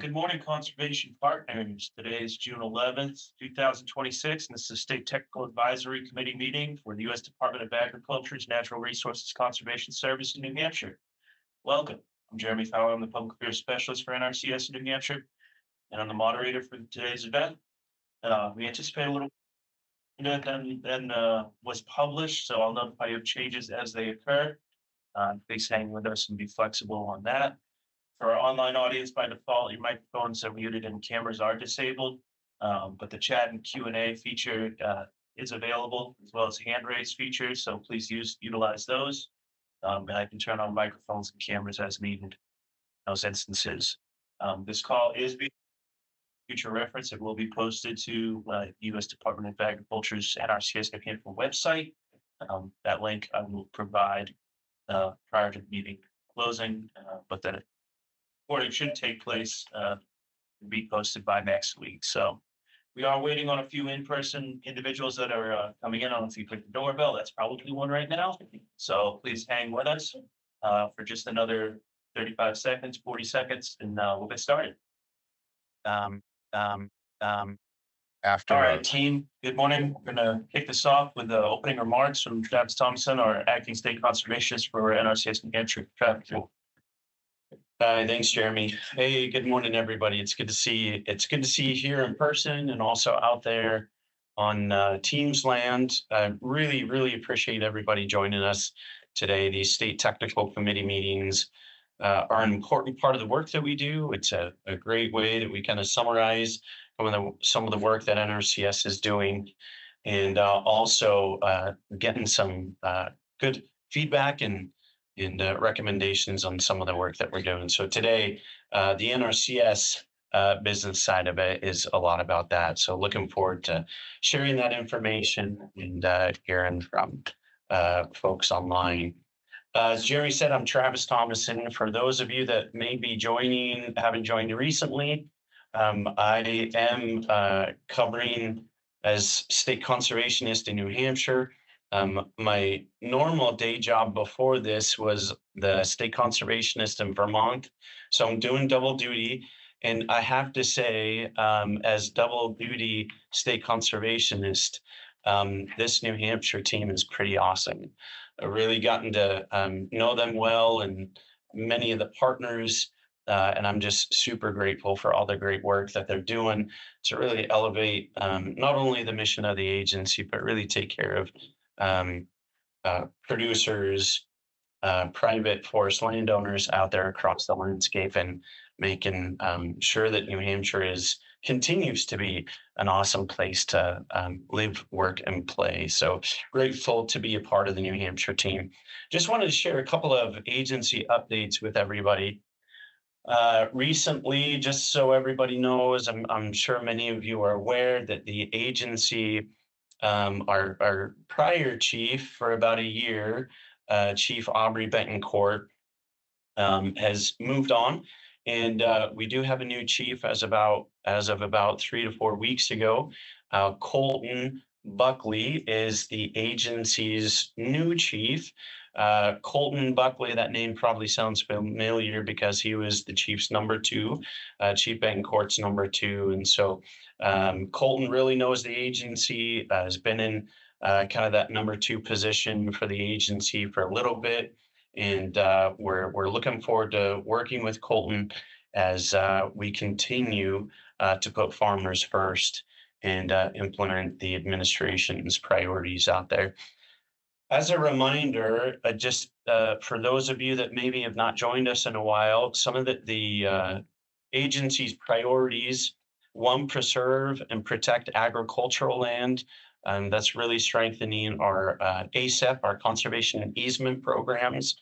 Good morning, conservation partners. Today is June 11th, 2026, and this is a State Technical Advisory Committee meeting for the U.S. Department of Agriculture's Natural Resources Conservation Service in New Hampshire. Welcome. I'm Jeremy Fowler. I'm the Public Affairs Specialist for NRCS in New Hampshire, and I'm the moderator for today's event. We anticipate a little than was published, so I'll notify you of changes as they occur. Please hang with us and be flexible on that. For our online audience, by default, your microphones are muted and cameras are disabled, but the chat and Q&A feature is available, as well as hand raise features, so please utilize those. And I can turn on microphones and cameras as needed in those instances. This call is being future reference. It will be posted to U.S. Department of Agriculture's NRCS New Hampshire website. That link I will provide prior to the meeting closing, but then recording should take place be posted by next week. So we are waiting on a few in-person individuals that are coming in. I don't know if you click the doorbell. That's probably one right now. So please hang with us for just another 35 seconds, 40 seconds, and we'll get started. After All right, team, good morning. We're gonna kick this off with the opening remarks from Travis Thompson, our acting state conservationist for NRCS New Hampshire. Travis. Thanks, Jeremy. Hey, good morning, everybody. It's good to see you here in person and also out there on Teams land. I really appreciate everybody joining us today. These state technical committee meetings are an important part of the work that we do. It's a great way that we kind of summarize some of the work that NRCS is doing, and also getting some good feedback and recommendations on some of the work that we're doing. So today, the NRCS business side of it is a lot about that. So looking forward to sharing that information and hearing from folks online. As Jerry said, I'm Travis Thomason. For those of you that may be haven't joined recently, I am covering as state conservationist in New Hampshire. My normal day job before this was the state conservationist in Vermont. So I'm doing double duty. And I have to say, as double duty state conservationist, this New Hampshire team is pretty awesome. I've really gotten to know them well and many of the partners, and I'm just super grateful for all the great work that they're doing to really elevate not only the mission of the agency, but really take care of producers, private forest landowners out there across the landscape, and making sure that New Hampshire continues to be an awesome place to live, work, and play. So grateful to be a part of the New Hampshire team. Just wanted to share a couple of agency updates with everybody. Recently, just so everybody knows, I'm sure many of you are aware that the agency, our prior chief for about a year, Chief Aubrey Betancourt, has moved on, and we do have a new chief as of about 3 to 4 weeks ago. Colton Buckley is the agency's new chief. Colton Buckley, that name probably sounds familiar because he was the chief's number 2, Chief Betancourt's number 2. And so Colton really knows the agency, has been in kind of that number 2 position for the agency for a little bit. And we're looking forward to working with Colton as we continue to put farmers first and implement the administration's priorities out there. As a reminder, just for those of you that maybe have not joined us in a while, some of the agency's priorities: 1, preserve and protect agricultural land. That's really strengthening our ASEP, our conservation and easement programs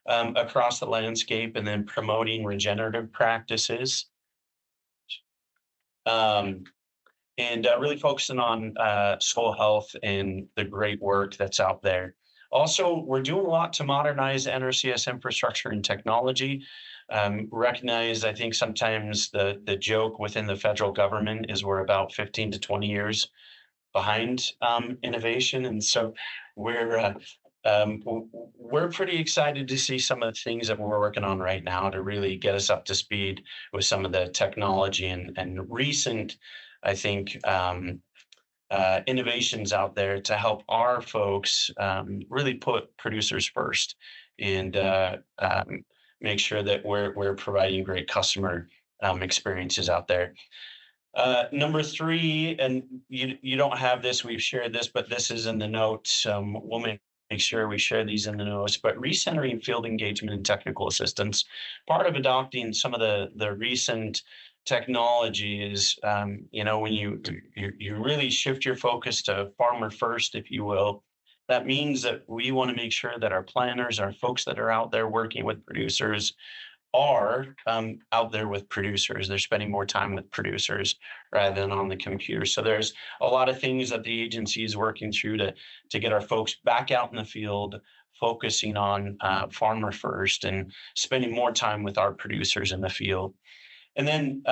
across the landscape, and then promoting regenerative practices. And really focusing on soil health and the great work that's out there. Also, we're doing a lot to modernize NRCS infrastructure and technology. Recognize, I think sometimes the joke within the federal government is we're about 15 to 20 years behind innovation. And so we're we're pretty excited to see some of the things that we're working on right now to really get us up to speed with some of the technology and recent, I think, innovations out there to help our folks really put producers first and make sure that we're providing great customer experiences out there. Number three, and you don't have this, we've shared this, but this is in the notes. We'll make sure we share these in the notes, but recentering field engagement and technical assistance. Part of adopting some of the recent technology is, when you really shift your focus to farmer first, if you will. That means that we want to make sure that our planners, our folks that are out there working with producers, are out there with producers. They're spending more time with producers rather than on the computer. So there's a lot of things that the agency is working through to get our folks back out in the field, focusing on farmer first and spending more time with our producers in the field. And then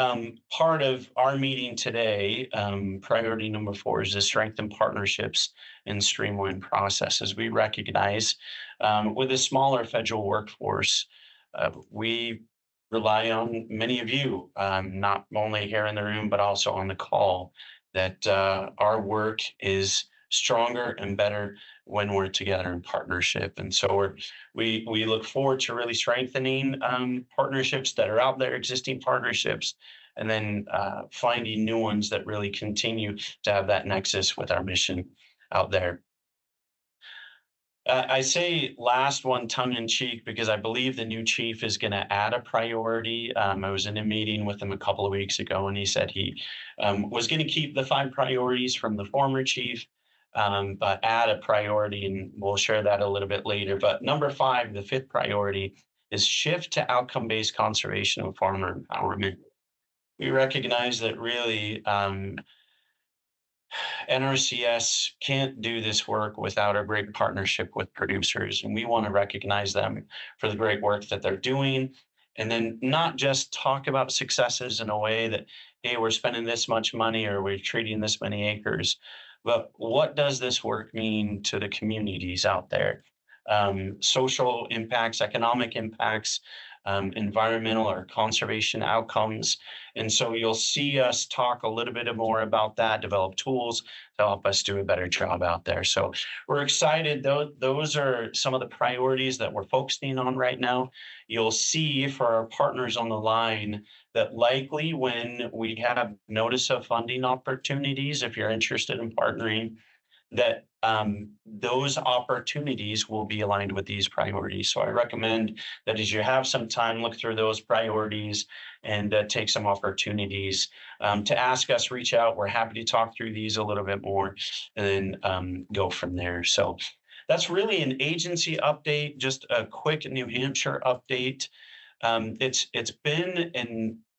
part of our meeting today, priority number 4, is to strengthen partnerships and streamline processes. We recognize with a smaller federal workforce, we rely on many of you, not only here in the room, but also on the call, that our work is stronger and better when we're together in partnership. And so we look forward to really strengthening partnerships that are out there, existing partnerships, and then finding new ones that really continue to have that nexus with our mission out there. I say last one tongue in cheek because I believe the new chief is going to add a priority. I was in a meeting with him a couple of weeks ago, and he said he was going to keep the 5 priorities from the former chief, but add a priority, and we'll share that a little bit later. But number 5, the 5th priority, is shift to outcome-based conservation and farmer empowerment. We recognize that really NRCS can't do this work without a great partnership with producers, and we want to recognize them for the great work that they're doing, and then not just talk about successes in a way that, hey, we're spending this much money or we're treating this many acres, but what does this work mean to the communities out there? Social impacts, economic impacts, environmental or conservation outcomes. And so you'll see us talk a little bit more about that, develop tools to help us do a better job out there. So we're excited. Those are some of the priorities that we're focusing on right now. You'll see for our partners on the line that likely when we have notice of funding opportunities, if you're interested in partnering, that those opportunities will be aligned with these priorities. So I recommend that as you have some time, look through those priorities and take some opportunities to ask us, reach out. We're happy to talk through these a little bit more and then go from there. So that's really an agency update, just a quick New Hampshire update. It's been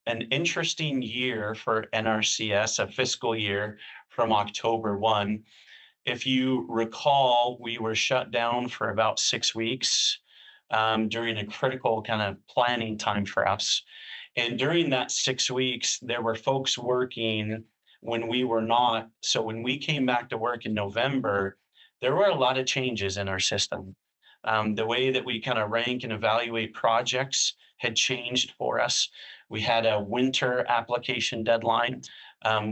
an interesting year for NRCS, a fiscal year from October 1. If you recall, we were shut down for about 6 weeks during a critical kind of planning time for us. And during that 6 weeks, there were folks working when we were not. So when we came back to work in November, there were a lot of changes in our system. The way that we kind of rank and evaluate projects had changed for us. We had a winter application deadline,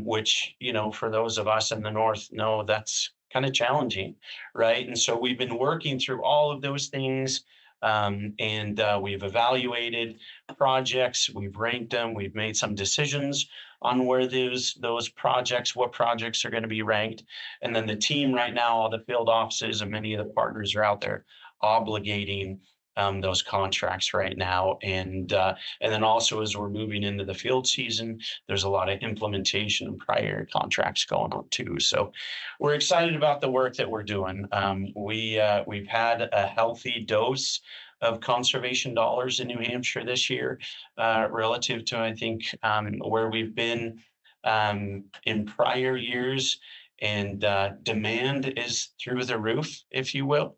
which, for those of us in the north know that's kind of challenging, right? And so we've been working through all of those things, and we've evaluated projects, we've ranked them, we've made some decisions on where those projects, what projects are going to be ranked. And then the team right now, all the field offices and many of the partners are out there obligating those contracts right now. And then also as we're moving into the field season, there's a lot of implementation and prior contracts going on too. So we're excited about the work that we're doing. We've had a healthy dose of conservation dollars in New Hampshire this year, relative to, I think, where we've been in prior years. And demand is through the roof, if you will.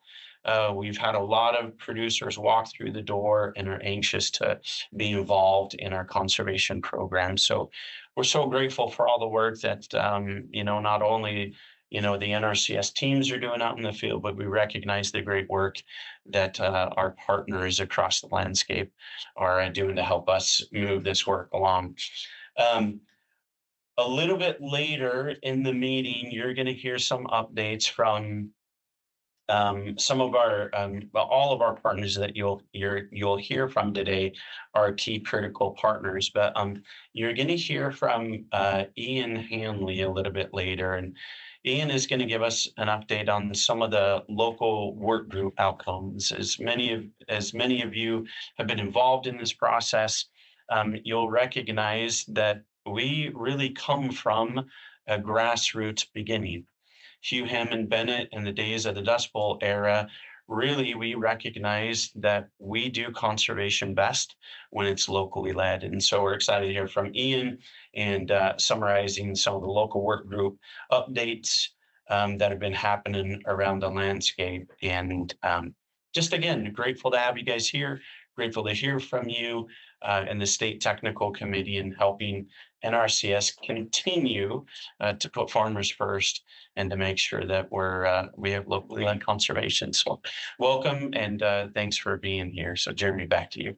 We've had a lot of producers walk through the door and are anxious to be involved in our conservation program. So we're so grateful for all the work that, not only, the NRCS teams are doing out in the field, but we recognize the great work that our partners across the landscape are doing to help us move this work along. A little bit later in the meeting, you're going to hear some updates from some of our all of our partners that you'll hear from today are key critical partners, but you're going to hear from Ian Hanley a little bit later, and Ian is going to give us an update on some of the local work group outcomes. As many of you have been involved in this process, you'll recognize that we really come from a grassroots beginning. Hugh Hammond Bennett in the days of the Dust Bowl era, really we recognize that we do conservation best when it's locally led. And so we're excited to hear from Ian and summarizing some of the local work group updates that have been happening around the landscape. And just again, grateful to have you guys here, grateful to hear from you and the State Technical Committee in helping NRCS continue to put farmers first and to make sure that we have locally led conservation. So welcome and thanks for being here. So Jeremy, back to you.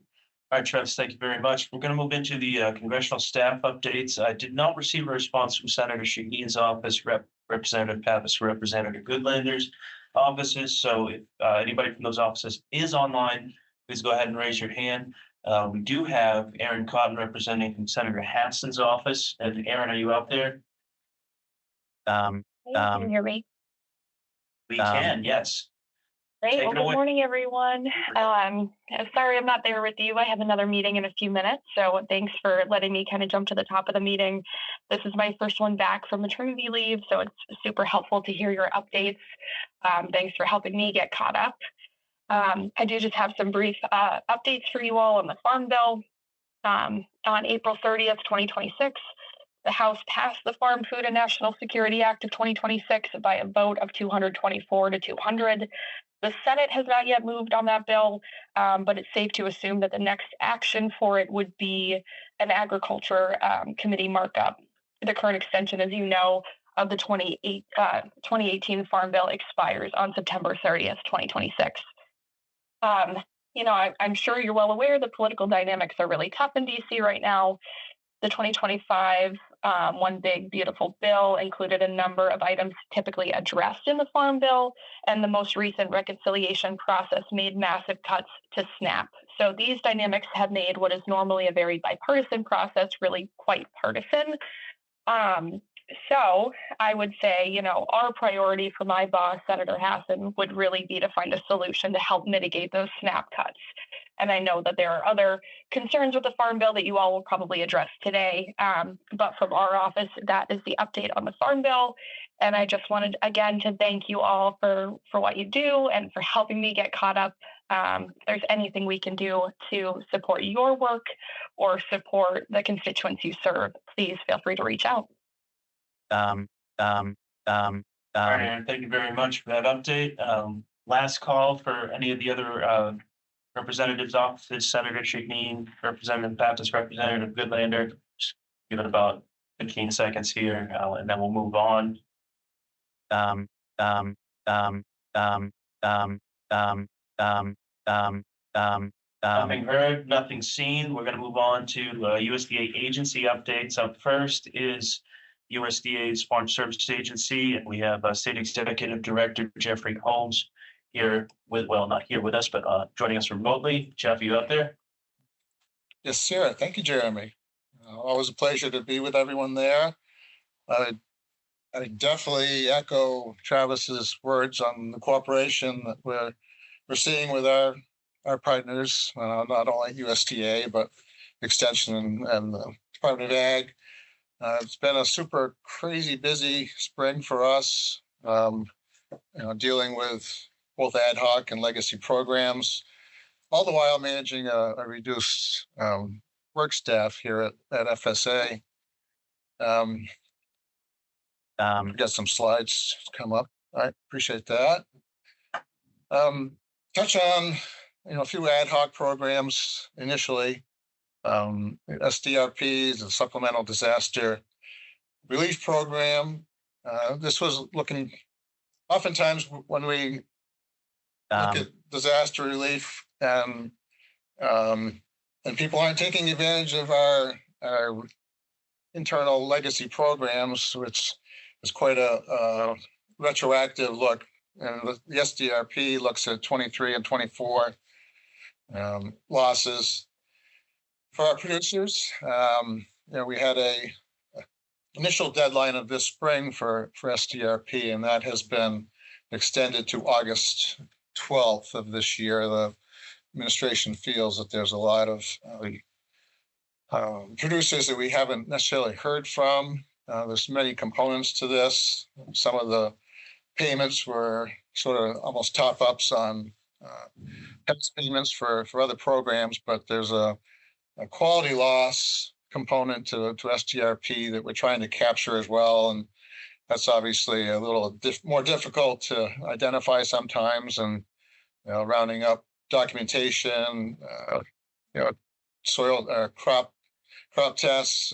All right, Travis, thank you very much. We're going to move into the congressional staff updates. I did not receive a response from Senator Shaheen's office, Representative Pappas, Representative Goodlander's offices. So if anybody from those offices is online, please go ahead and raise your hand. We do have Aaron Cotton representing from Senator Hanson's office. And Aaron, are you out there? Can you hear me? We can, yes. Great. Well, good morning, everyone. Sorry I'm not there with you. I have another meeting in a few minutes, so thanks for letting me kind of jump to the top of the meeting. This is my first one back from maternity leave, so it's super helpful to hear your updates. Thanks for helping me get caught up. I do just have some brief updates for you all on the Farm Bill. On April 30th, 2026, the House passed the Farm Food and National Security Act of 2026 by a vote of 224 to 200. The Senate has not yet moved on that bill, but it's safe to assume that the next action for it would be an Agriculture Committee markup. The current extension, as you know, of the 2018 Farm Bill expires on September 30th, 2026. I'm sure you're well aware the political dynamics are really tough in DC right now. The 2025 One Big Beautiful Bill included a number of items typically addressed in the Farm Bill, and the most recent reconciliation process made massive cuts to SNAP. So these dynamics have made what is normally a very bipartisan process really quite partisan. So I would say, our priority for my boss, Senator Hassan, would really be to find a solution to help mitigate those SNAP cuts. And I know that there are other concerns with the Farm Bill that you all will probably address today. But from our office, that is the update on the Farm Bill. And I just wanted, again, to thank you all for what you do and for helping me get caught up. If there's anything we can do to support your work or support the constituents you serve, please feel free to reach out. All right, Aaron, thank you very much for that update. Last call for any of the other representatives' offices, Senator Shaheen, Representative Pappas, Representative Goodlander. Just give it about 15 seconds here, and then we'll move on. Nothing heard, nothing seen. We're going to move on to USDA agency updates. Up first is USDA's Farm Services Agency, and we have State Executive Director Jeffrey Holmes here not here with us, but joining us remotely. Jeff, you out there? Yes, sir. Thank you, Jeremy. Always a pleasure to be with everyone there. I definitely echo Travis's words on the cooperation that we're seeing with our partners, not only USDA, but Extension and the Department of Ag. It's been a super crazy busy spring for us, dealing with both ad hoc and legacy programs, all the while managing a reduced work staff here at FSA. We got some slides come up. I appreciate that. Touch on a few ad hoc programs initially. SDRPs, the Supplemental Disaster Relief Program. This was looking, oftentimes when we look at disaster relief and people aren't taking advantage of our internal legacy programs, which is quite a retroactive look. And the SDRP looks at 23 and 24 losses for our producers. We had a initial deadline of this spring for SDRP, and that has been extended to August 12th of this year. The administration feels that there's a lot of producers that we haven't necessarily heard from. There's many components to this. Some of the payments were sort of almost top-ups on past payments for other programs, but there's a quality loss component to SDRP that we're trying to capture as well. And that's obviously a little more difficult to identify sometimes, and rounding up documentation, soil crop tests,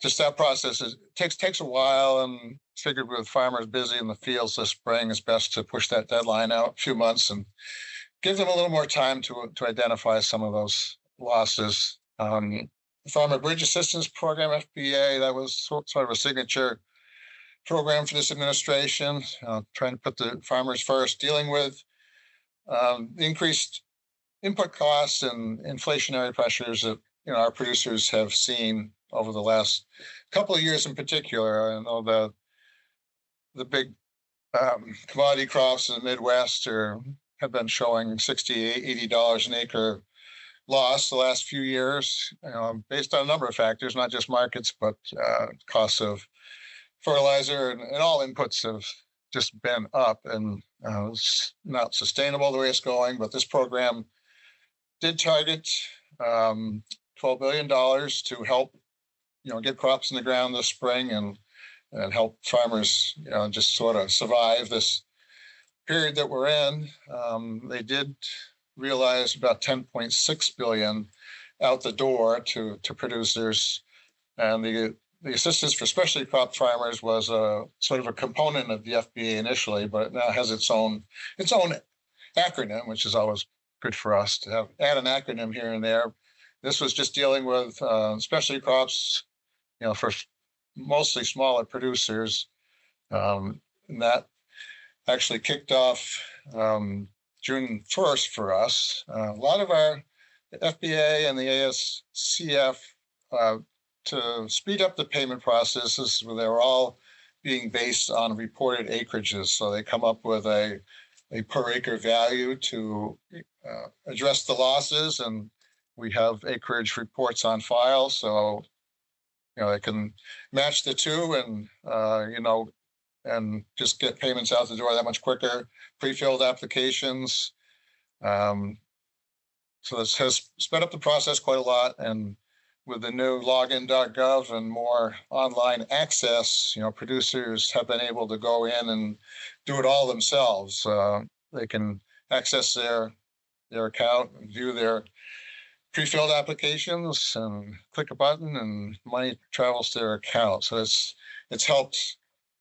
just that process takes a while, and figured with farmers busy in the fields this spring, it's best to push that deadline out a few months and give them a little more time to identify some of those losses. Farmer Bridge Assistance Program, FBA, that was sort of a signature program for this administration, trying to put the farmers first, dealing with increased input costs and inflationary pressures that our producers have seen over the last couple of years in particular. I know the big commodity crops in the Midwest have been showing $60, $80 an acre loss the last few years, based on a number of factors, not just markets, but costs of fertilizer and all inputs have just been up, and it's not sustainable the way it's going. But this program did target $12 billion to help, get crops in the ground this spring and help farmers, just sort of survive this period that we're in. They did realize about 10.6 billion out the door to producers, and the assistance for specialty crop farmers was a sort of a component of the FBA initially, but it now has its own acronym, which is always good for us to add an acronym here and there. This was just dealing with specialty crops, for mostly smaller producers, and that actually kicked off June 1st for us. A lot of our FBA and the ASCF, to speed up the payment processes, they were all being based on reported acreages. So they come up with a per acre value to address the losses, and we have acreage reports on file. So, they can match the two and just get payments out the door that much quicker, pre-filled applications. So this has sped up the process quite a lot. And with the new login.gov and more online access, producers have been able to go in and do it all themselves. They can access their account and view their pre-filled applications and click a button and money travels to their account. So it's helped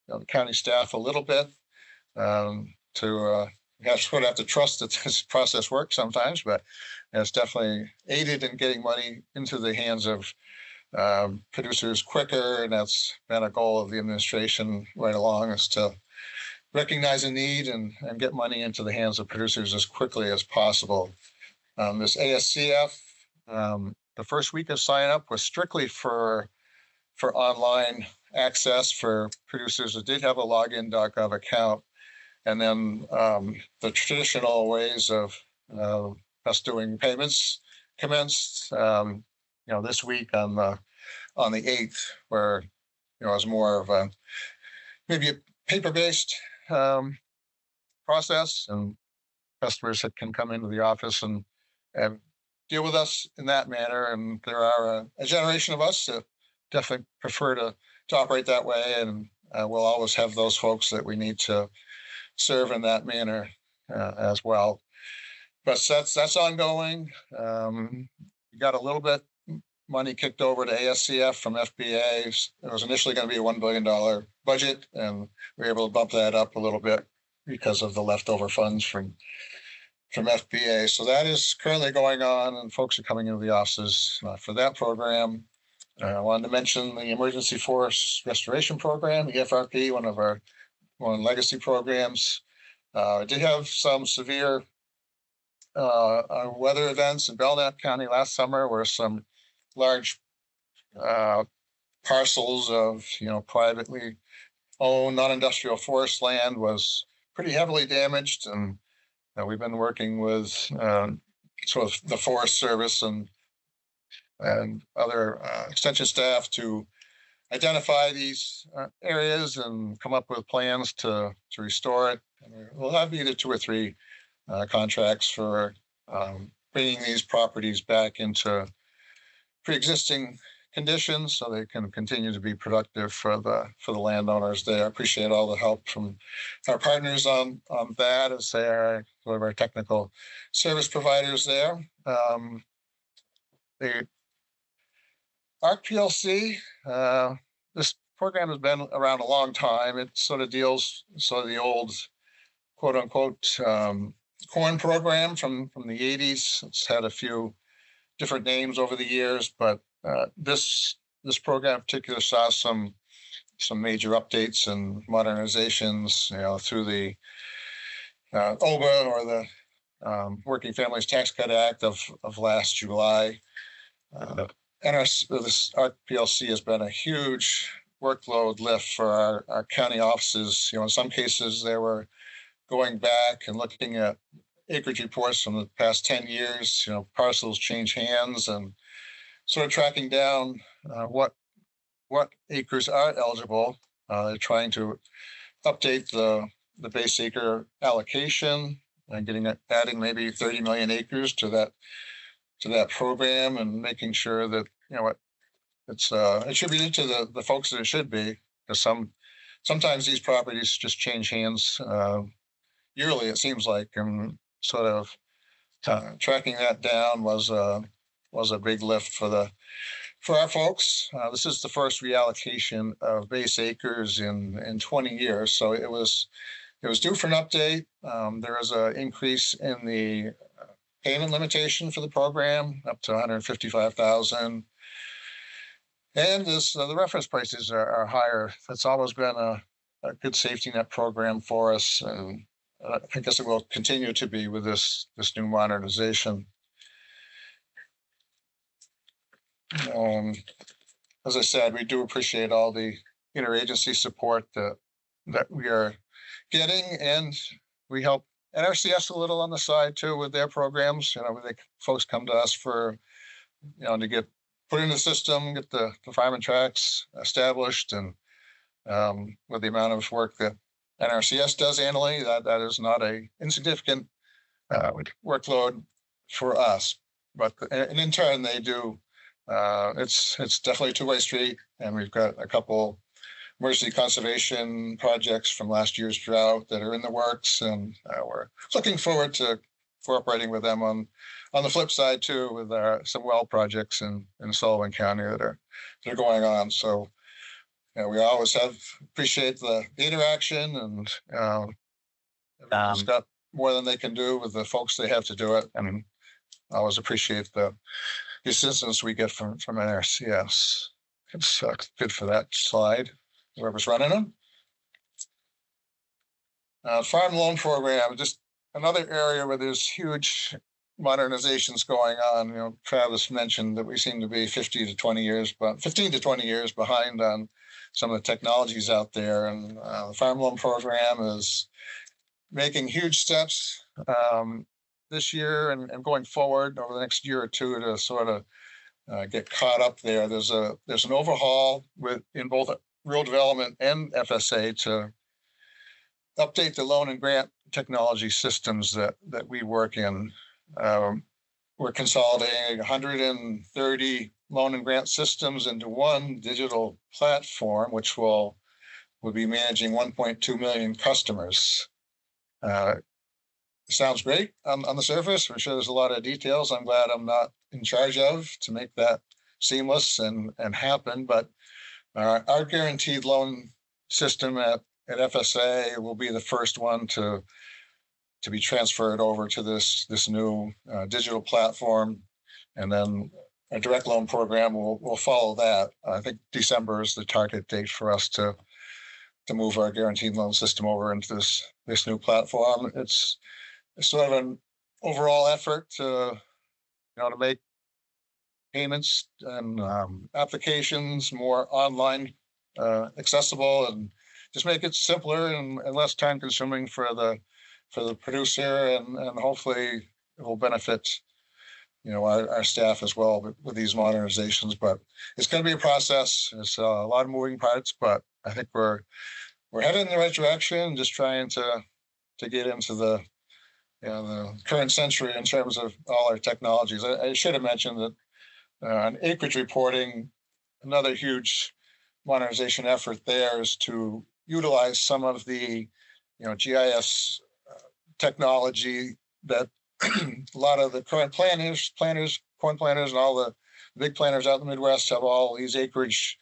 the county staff a little bit to have to trust that this process works sometimes, but it's definitely aided in getting money into the hands of producers quicker. And that's been a goal of the administration right along, is to recognize a need and get money into the hands of producers as quickly as possible. This ASCF, the first week of sign up was strictly for online access for producers that did have a login.gov account. And then the traditional ways of us doing payments commenced, this week on the 8th, where it was more of a maybe a paper-based process, and customers that can come into the office and deal with us in that manner. And there are a generation of us that definitely prefer to operate that way, and we'll always have those folks that we need to serve in that manner as well. But that's ongoing. We got a little bit money kicked over to ASCF from FBA. It was initially going to be a $1 billion budget, and we were able to bump that up a little bit because of the leftover funds from FBA. So that is currently going on, and folks are coming into the offices for that program. I wanted to mention the Emergency Forest Restoration Program, the EFRP, one of legacy programs. I did have some severe weather events in Belknap County last summer, where some large parcels of privately owned non-industrial forest land was pretty heavily damaged, and we've been working with sort of the Forest Service and other extension staff to identify these areas and come up with plans to restore it. And we'll have either 2 or 3 contracts for bringing these properties back into pre-existing conditions so they can continue to be productive for the landowners there. I appreciate all the help from our partners on that, as they are one of our technical service providers there. The ARC PLC, this program has been around a long time. It sort of deals the old quote unquote corn program from the 80s. It's had a few different names over the years, but this program in particular saw some major updates and modernizations, through the OBA, or the Working Families Tax Cut Act of last July. This ARC PLC has been a huge workload lift for our county offices. In some cases, they were going back and looking at acreage reports from the past 10 years. Parcels change hands, and sort of tracking down what acres are eligible. They're trying to update the base acre allocation and adding maybe 30 million acres to that program, and making sure that it's attributed to the folks that it should be. Because sometimes these properties just change hands yearly, it seems like, and sort of tracking that down was a big lift for our folks. This is the first reallocation of base acres in 20 years, so it was due for an update. There is an increase in the payment limitation for the program up to $155,000, and the reference prices are higher. That's always been a good safety net program for us, and I guess it will continue to be with this new modernization. As I said, we do appreciate all the interagency support that we are getting, and we help NRCS a little on the side too with their programs. Folks come to us for to get put in the system, get the fireman tracks established, and with the amount of work that NRCS does annually, that is not a insignificant workload for us. But and in turn, they do. It's definitely a two-way street, and we've got a couple emergency conservation projects from last year's drought that are in the works, and we're looking forward to cooperating with them on the flip side too, with some well projects in Sullivan County that are going on. So we always appreciate the interaction, and everyone's got more than they can do with the folks they have to do it, and I always appreciate the assistance we get from NRCS. It's good for that slide, whoever's running them. Farm loan program, just another area where there's huge modernizations going on. Travis mentioned that we seem to be 15 to 20 years behind on some of the technologies out there, and the farm loan program is making huge steps this year and going forward over the next year or two to sort of get caught up there. There's an overhaul in both rural development and FSA to update the loan and grant technology systems that we work in. We're consolidating 130 loan and grant systems into one digital platform, which will be managing 1.2 million customers. Sounds great on the surface. I'm sure there's a lot of details I'm glad I'm not in charge of to make that seamless and happen. But our guaranteed loan system at FSA will be the first one to be transferred over to this new digital platform, and then a direct loan program will follow that. I think December is the target date for us to move our guaranteed loan system over into this new platform. It's sort of an overall effort to make payments and applications more online accessible, and just make it simpler and less time consuming for the producer, and hopefully it will benefit our staff as well with these modernizations. But it's going to be a process. It's a lot of moving parts, but I think we're headed in the right direction. Just trying to get into the current century in terms of all our technologies. I should have mentioned that on acreage reporting, another huge modernization effort there is to utilize some of the GIS technology that a lot of the current corn planters, and all the big planters out in the Midwest have all these acreage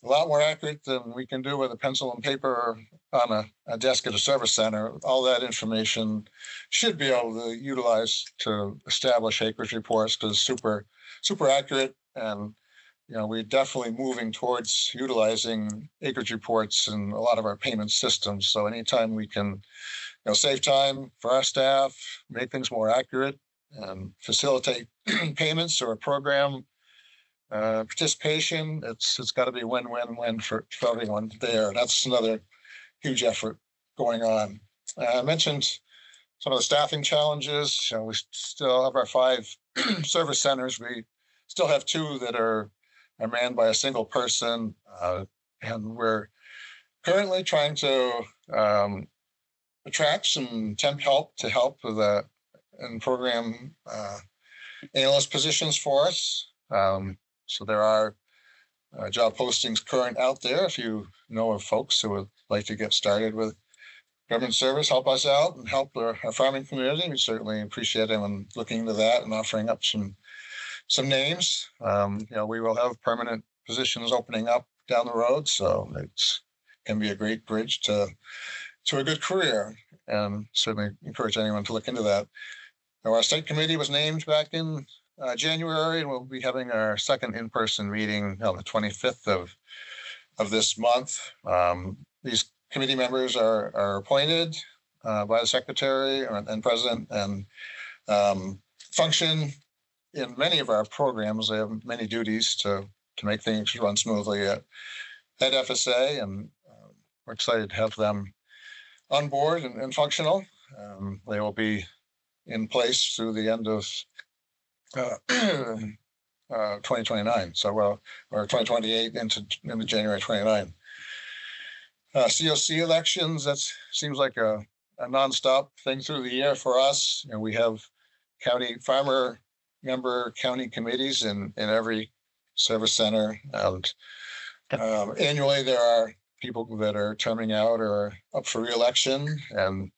a lot more accurate than we can do with a pencil and paper on a desk at a service center. All that information should be able to utilize to establish acreage reports, because it's super accurate. And we're definitely moving towards utilizing acreage reports in a lot of our payment systems. So anytime we can save time for our staff, make things more accurate, and facilitate payments or program participation, it's got to be win-win-win for everyone there. That's another huge effort going on. I mentioned some of the staffing challenges. We still have our 5 service centers. We still have 2 that are manned by a single person, and we're currently trying to attract some temp help to help with that and program analyst positions for us. So there are job postings current out there. If you know of folks who would like to get started with government service, help us out and help our farming community. We certainly appreciate them looking into that and offering up some names. We will have permanent positions opening up down the road, so it can be a great bridge to a good career, and certainly encourage anyone to look into that. Our state committee was named back in January, and we'll be having our second in-person meeting on the 25th of this month. These committee members are appointed by the secretary and president, and function in many of our programs. They have many duties to make things run smoothly at FSA, and we're excited to have them on board and functional. They will be in place through the end of 2029. So or 2028 into January 29. COC elections, that seems like a nonstop thing through the year for us. We have county farmer member county committees in every service center, and annually there are people that are terming out or up for re-election, and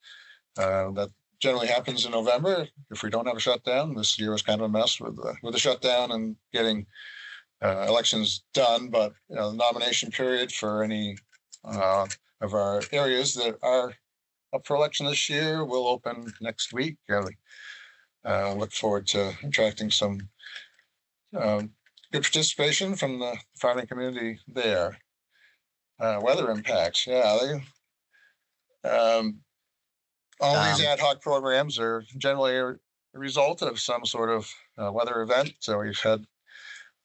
that generally happens in November if we don't have a shutdown. This year was kind of a mess with the shutdown and getting elections done, but the nomination period for any of our areas that are up for election this year will open next week. Look forward to attracting some good participation from the farming community there. Weather impacts, all these ad hoc programs are generally a result of some sort of weather event. So we've had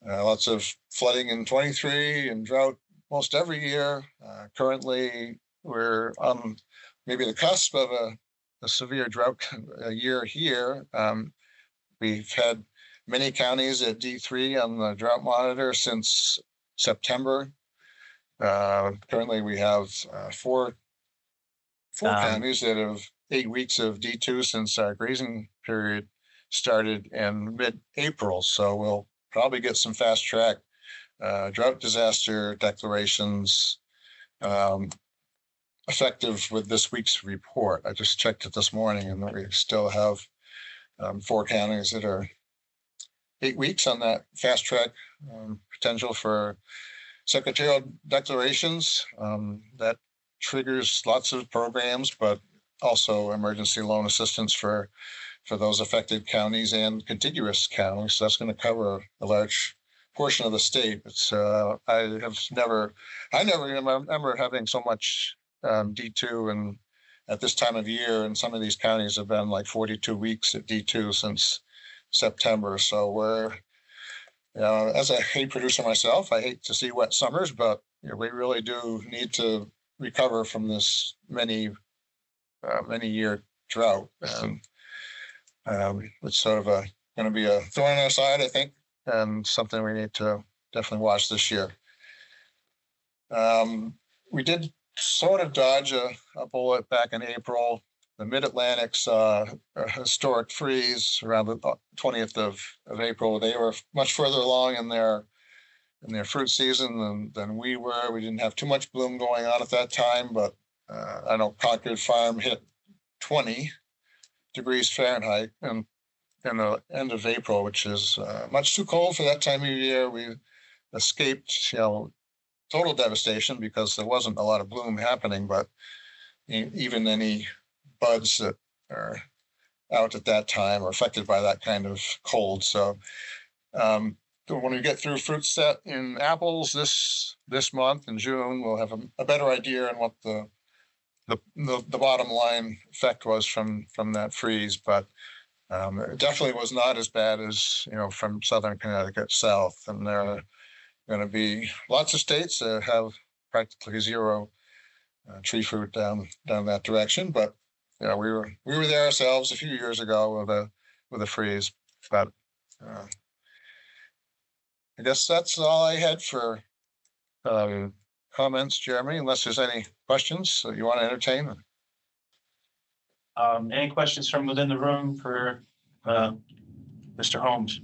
lots of flooding in 23 and drought most every year. Currently, we're on maybe the cusp of a severe drought year here. We've had many counties at D3 on the drought monitor since September. Currently, we have four counties that have 8 weeks of D2 since our grazing period started in mid-April. So we'll probably get some fast track drought disaster declarations effective with this week's report. I just checked it this morning, and we still have 4 counties that are 8 weeks on that fast track potential for secretarial declarations. That triggers lots of programs, but also emergency loan assistance for those affected counties and contiguous counties. So that's going to cover a large portion of the state. It's I never remember having so much D2 and at this time of year, and some of these counties have been like 42 weeks at D2 since September. So we're, as a hay producer myself, I hate to see wet summers, but we really do need to recover from this many year drought. It's sort of going to be a thorn in our side, I think, and something we need to definitely watch this year. We did sort of dodge a bullet back in April. The Mid-Atlantic saw a historic freeze around the 20th of April. They were much further along in their fruit season than we were. We didn't have too much bloom going on at that time, but I know Concord Farm hit 20 degrees Fahrenheit in the end of April, which is much too cold for that time of year. We escaped, total devastation because there wasn't a lot of bloom happening, but even any buds that are out at that time are affected by that kind of cold. So when we get through fruit set in apples this month in June, we'll have a better idea on what the bottom line effect was from that freeze. But it definitely was not as bad as from southern Connecticut south, and there are going to be lots of states that have practically zero tree fruit down that direction. But we were there ourselves a few years ago with a freeze. But I guess that's all I had for comments, Jeremy, unless there's any questions that you want to entertain. Any questions from within the room for Mr. Holmes?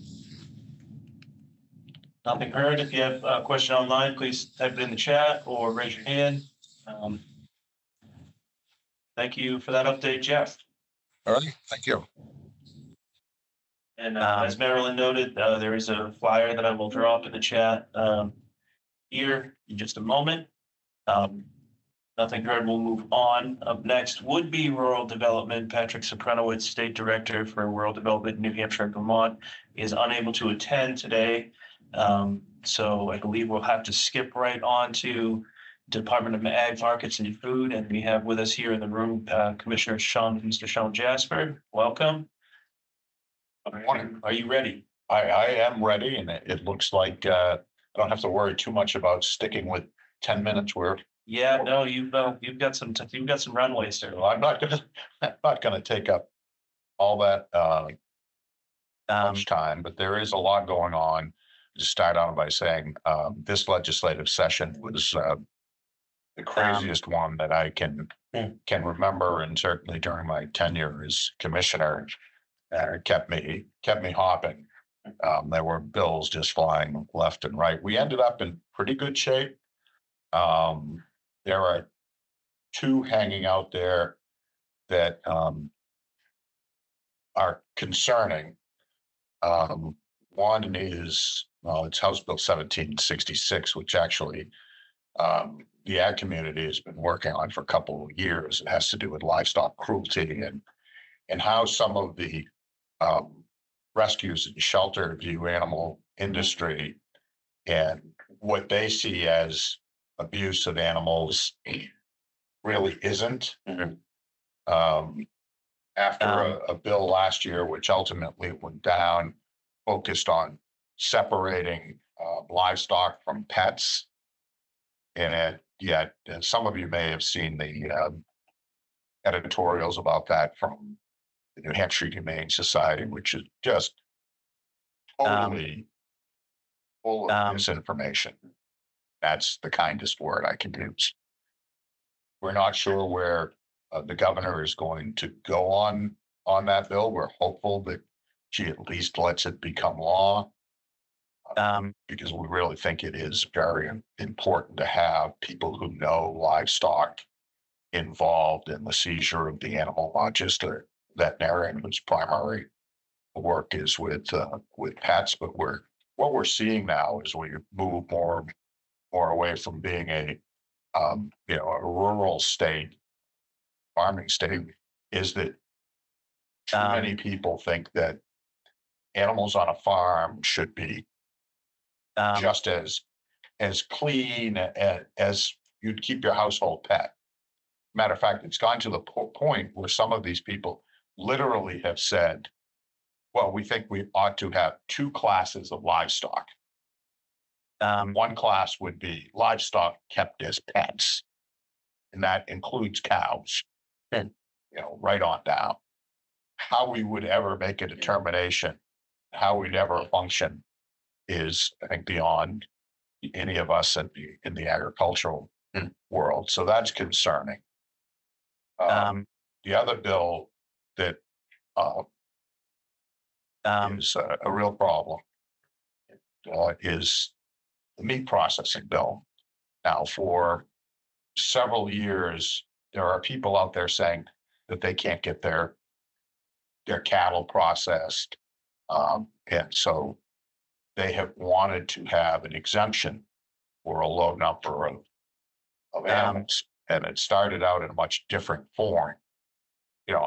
Nothing heard. If you have a question online, please type it in the chat or raise your hand. Thank you for that update, Jeff. All right, thank you. And as Marilyn noted, there is a flyer that I will drop in the chat here in just a moment. Nothing heard. We'll move on. Up next would be Rural Development. Patrick Sopranowitz, State Director for Rural Development in New Hampshire and Vermont, is unable to attend today. So I believe we'll have to skip right on to Department of Ag, Markets and Food. And we have with us here in the room, Mr. Sean Jasper. Welcome. Good morning. Are you ready? I am ready, and it looks like I don't have to worry too much about sticking with 10 minutes. Yeah, no, you've got some runway, sir. Well, I'm not gonna take up all that much time, but there is a lot going on. Just start out by saying this legislative session was the craziest one that I can remember, and certainly during my tenure as commissioner, kept me hopping. There were bills just flying left and right. We ended up in pretty good shape. There are two hanging out there that are concerning. One is, it's House Bill 1766, which actually the ag community has been working on for a couple of years. It has to do with livestock cruelty and how some of the rescues and shelter view animal industry and what they see as abuse of animals really isn't. After a bill last year, which ultimately went down, focused on separating livestock from pets. And some of you may have seen the editorials about that from the New Hampshire Humane Society, which is just totally full of misinformation. That's the kindest word I can use. We're not sure where the governor is going to go on that bill. We're hopeful that she at least lets it become law, because we really think it is very important to have people who know livestock involved in the seizure of the animal, not just a veterinarian whose primary work is with pets, but what we're seeing now is we move more away from being a rural state, farming state, is that many people think that animals on a farm should be just as clean as you'd keep your household pet. Matter of fact, it's gone to the point where some of these people literally have said, well, we think we ought to have two classes of livestock. One class would be livestock kept as pets, and that includes cows, and right on down. How we would ever make a determination, how we'd ever function, is, I think, beyond any of us in the agricultural world. So that's concerning. The other bill that is a real problem is the meat processing bill. Now, for several years, there are people out there saying that they can't get their cattle processed, and so they have wanted to have an exemption for a low number of animals, and it started out in a much different form.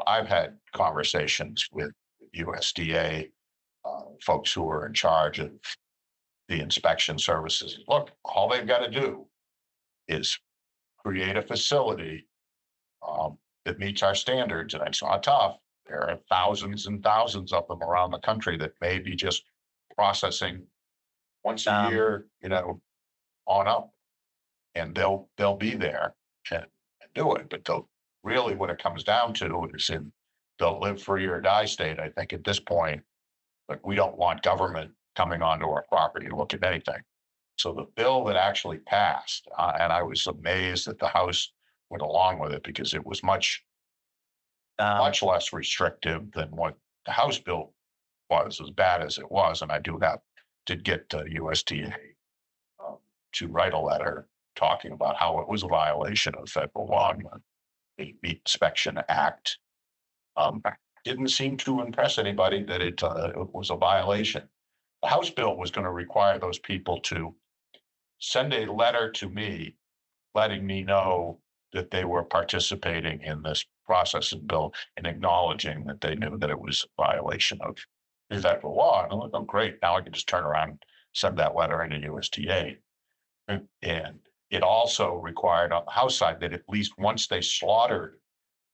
I've had conversations with USDA folks who are in charge of the inspection services. Look, all they've got to do is create a facility that meets our standards, and it's not tough. There are thousands and thousands of them around the country that may be just processing once a year, on up, and they'll be there and do it. But really, what it comes down to is they'll live free or die state. I think at this point, like, we don't want government coming onto our property to look at anything. So the bill that actually passed, and I was amazed that the House went along with it, because it was much less restrictive than what the House bill was, as bad as it was. And I did get USDA to write a letter talking about how it was a violation of federal law, the Meat Inspection Act. Didn't seem to impress anybody that it was a violation. The House bill was going to require those people to send a letter to me, letting me know that they were participating in this processing bill and acknowledging that they knew that it was a violation of federal law. And I'm like, oh, great. Now I can just turn around and send that letter into USDA. And it also required on the House side that at least once they slaughtered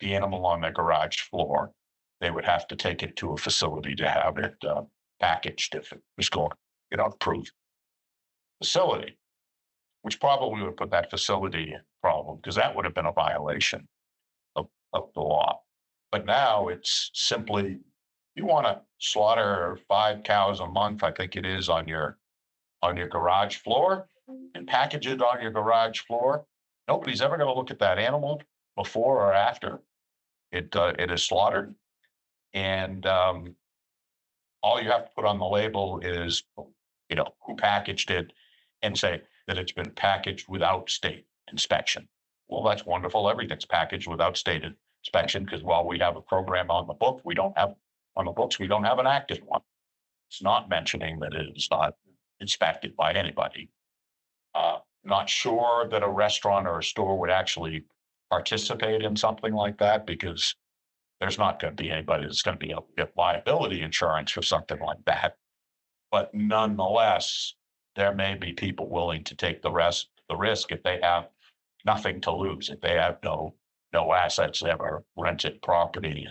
the animal on their garage floor, they would have to take it to a facility to have it packaged if it was going, approved facility, which probably would put that facility in problem, because that would have been a violation of the law. But now it's simply, you want to slaughter 5 cows a month, I think it is, on your garage floor, and package it on your garage floor. Nobody's ever going to look at that animal before or after it is slaughtered. And all you have to put on the label is, who packaged it, and say that it's been packaged without state inspection. Well, that's wonderful. Everything's packaged without state inspection, because while we have a program on the book, we don't have an active one. It's not mentioning that it is not inspected by anybody. Not sure that a restaurant or a store would actually participate in something like that, because there's not going to be anybody that's going to be able to get liability insurance for something like that. But nonetheless, there may be people willing to take the risk if they have nothing to lose, if they have no assets, they have a rented property,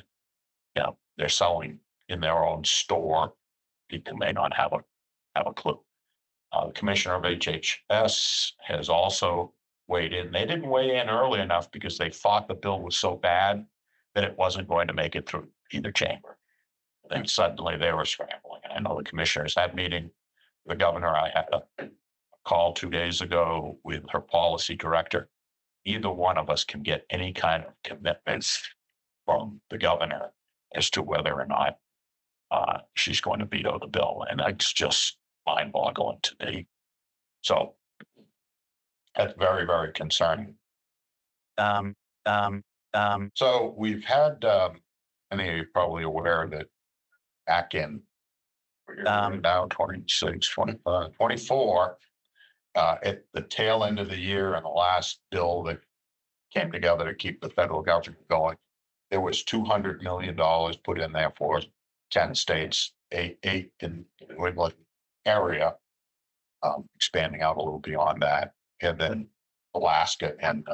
and they're selling in their own store. People may not have a clue. The commissioner of HHS has also weighed in. They didn't weigh in early enough because they thought the bill was so bad that it wasn't going to make it through either chamber. Then suddenly they were scrambling. And I know the commissioners had a meeting with the governor. I had a call 2 days ago with her policy director. Either one of us can get any kind of commitments from the governor as to whether or not she's going to veto the bill. And it's just mind-boggling to me. So that's very, very concerning. So we've had, I think you're probably aware that back in now 26, 25, 24, at the tail end of the year and the last bill that came together to keep the federal government going, there was $200 million put in there for 10 states, eight in the New England area, expanding out a little beyond that, and then Alaska and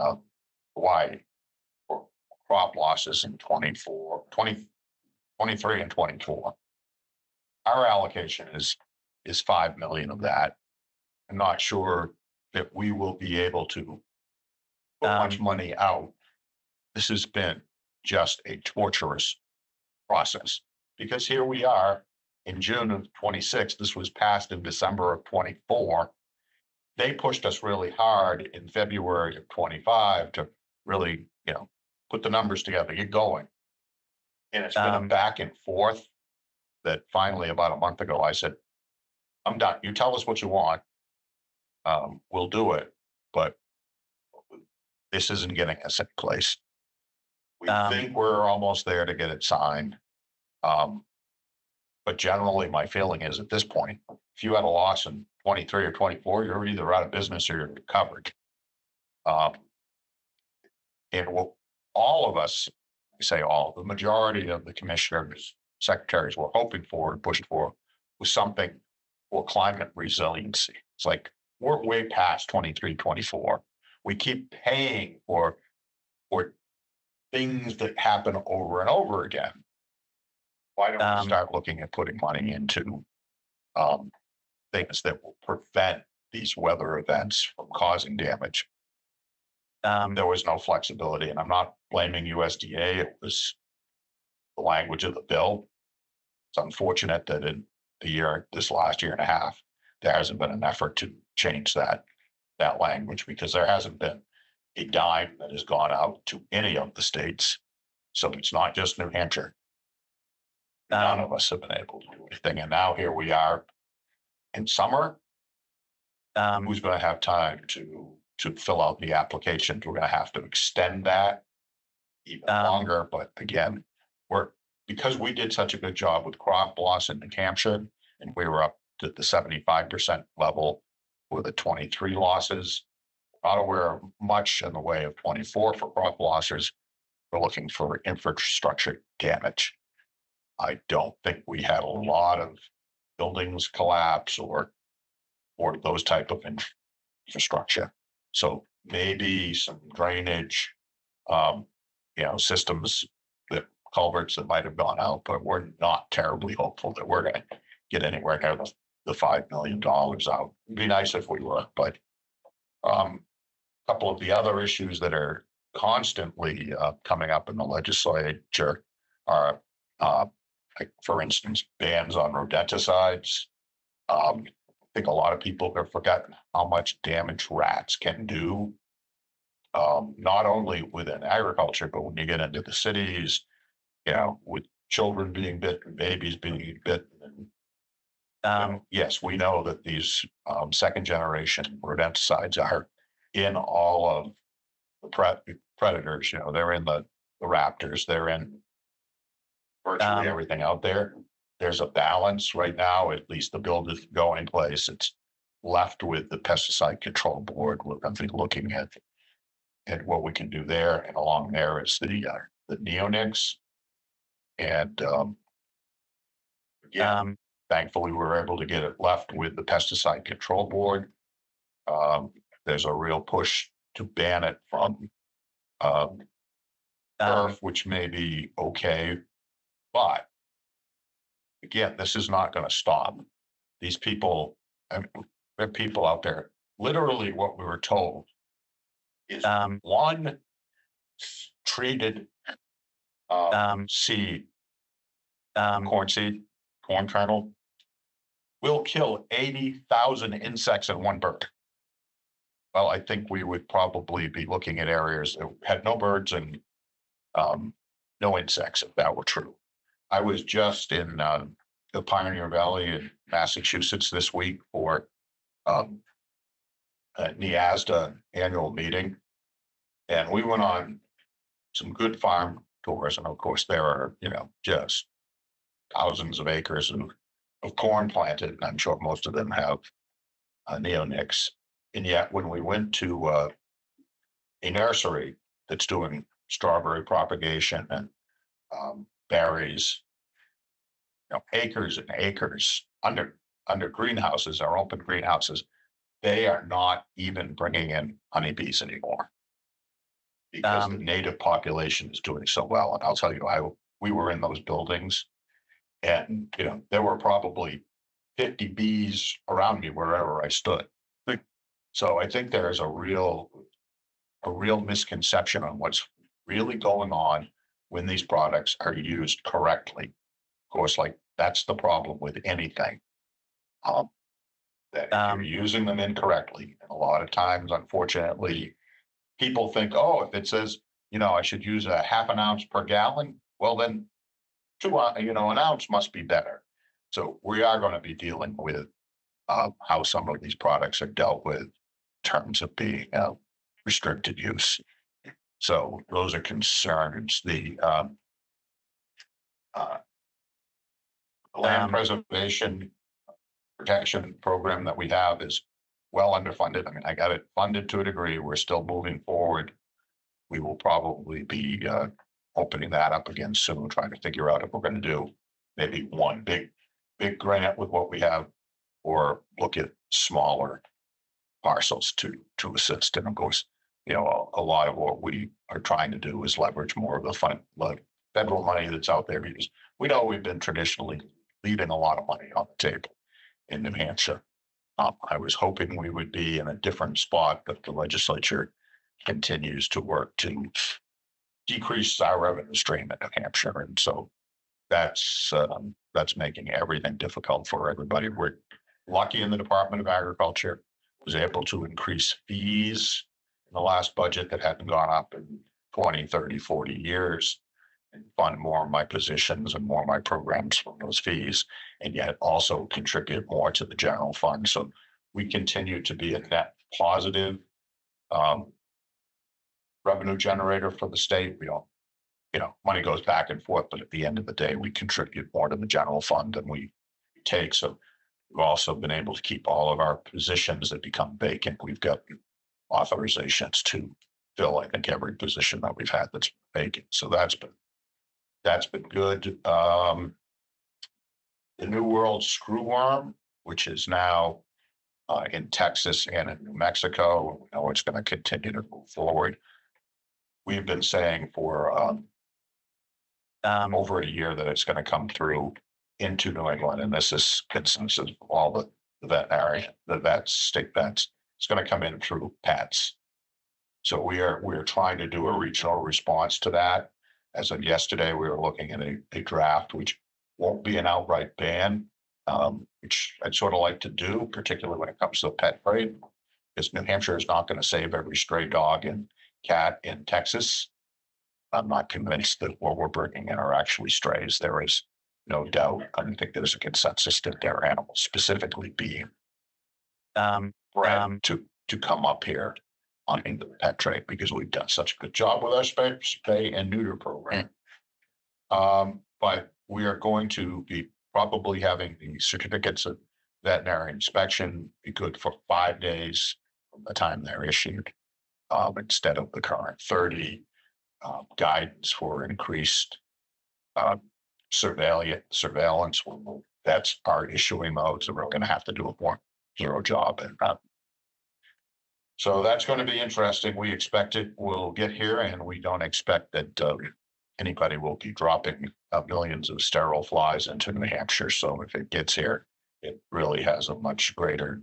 Hawaii for crop losses in 23 and 24. Our allocation is 5 million of that. I'm not sure that we will be able to put much money out. This has been just a torturous process, because here we are in June of 26. This was passed in December of 24. They pushed us really hard in February of 25 to really, put the numbers together, get going. And it's been a back and forth that finally, about a month ago, I said, I'm done. You tell us what you want. We'll do it, but this isn't getting us in place. We think we're almost there to get it signed. But generally, my feeling is at this point, if you had a loss in 23 or 24, you're either out of business or you're covered. And what all of us, the majority of the commissioners, secretaries were hoping for and pushed for was something for climate resiliency. It's like, we're way past 23, 24. We keep paying for things that happen over and over again. Why don't we start looking at putting money into things that will prevent these weather events from causing damage? There was no flexibility, and I'm not blaming USDA. It was the language of the bill. It's unfortunate that in this last year and a half, there hasn't been an effort to change that language, because there hasn't been a dime that has gone out to any of the states. So it's not just New Hampshire. None of us have been able to do anything. And now here we are in summer. Who's going to have time to fill out the applications? We're going to have to extend that even longer. But again, because we did such a good job with crop loss in New Hampshire, and we were up to the 75% level with the 23 losses, not aware of much in the way of 24 for crop losses. We're looking for infrastructure damage. I don't think we had a lot of buildings collapse or those type of infrastructure. So maybe some drainage, systems, culverts that might have gone out, but we're not terribly hopeful that we're going to get anywhere near the $5 million out. It'd be nice if we were, but a couple of the other issues that are constantly coming up in the legislature are, like, for instance, bans on rodenticides. I think a lot of people have forgotten how much damage rats can do, not only within agriculture, but when you get into the cities, with children being bitten, babies being bitten. And, yes, we know that these second generation rodenticides are in all of the predators. They're in the raptors, they're in virtually everything out there. There's a balance right now, at least the bill is going in place. It's left with the pesticide control board. We're going to be looking at what we can do there, and along there is the neonics. And thankfully, we were able to get it left with the pesticide control board. There's a real push to ban it from turf, which may be okay, but again, this is not going to stop. These people, there are people out there. Literally, what we were told is one treated seed, corn kernel, will kill 80,000 insects in one bird. Well, I think we would probably be looking at areas that had no birds and no insects, if that were true. I was just in the Pioneer Valley in Massachusetts this week for a NIASDA annual meeting, and we went on some good farm tours. And of course, there are, just thousands of acres of corn planted, and I'm sure most of them have neonics. And yet when we went to a nursery that's doing strawberry propagation and berries, acres and acres under greenhouses, our open greenhouses, they are not even bringing in honeybees anymore because the native population is doing so well. And I'll tell you, we were in those buildings, and there were probably 50 bees around me wherever I stood. So I think there is a real misconception on what's really going on when these products are used correctly. Of course, like that's the problem with anything. That if you're using them incorrectly, and a lot of times, unfortunately, people think, oh, if it says, I should use a half an ounce per gallon, well then, an ounce must be better. So we are going to be dealing with how some of these products are dealt with in terms of being restricted use. So those are concerns. The land preservation protection program that we have is well underfunded. I mean, I got it funded to a degree. We're still moving forward. We will probably be opening that up again soon, trying to figure out if we're going to do maybe one big grant with what we have, or look at smaller parcels to assist. And of course, a lot of what we are trying to do is leverage more of the federal money that's out there, because we know we've been traditionally leaving a lot of money on the table in New Hampshire. I was hoping we would be in a different spot, but the legislature continues to work to decrease our revenue stream in New Hampshire. And so that's making everything difficult for everybody. We're lucky in the Department of Agriculture was able to increase fees in the last budget that hadn't gone up in 20, 30, 40 years, and fund more of my positions and more of my programs from those fees, and yet also contribute more to the general fund. So we continue to be a net positive revenue generator for the state. We don't, money goes back and forth, but at the end of the day, we contribute more to the general fund than we take. So we've also been able to keep all of our positions that become vacant. We've got authorizations to fill, I think, every position that we've had that's vacant. So that's been good. The New World screwworm, which is now in Texas and in New Mexico, we know it's going to continue to move forward. We've been saying for over a year that it's going to come through into New England, and this is consensus of all the state vets. It's going to come in through pets. So we're trying to do a regional response to that. As of yesterday, we were looking at a draft, which won't be an outright ban, which I'd sort of like to do, particularly when it comes to the pet trade, because New Hampshire is not going to save every stray dog and cat in Texas. I'm not convinced that what we're bringing in are actually strays. There is no doubt. I don't think there's a consensus that there are animals specifically being bred to come up here on the pet trade, because we've done such a good job with our spay and neuter program. But we are going to be probably having the certificates of veterinary inspection be good for 5 days from the time they're issued, instead of the current 30. Guidance for increased surveillance. Vets are issuing those, and we're going to have to do a more thorough job. And so that's going to be interesting. We expect it will get here, and we don't expect that anybody will be dropping millions of sterile flies into New Hampshire. So if it gets here, it really has a much greater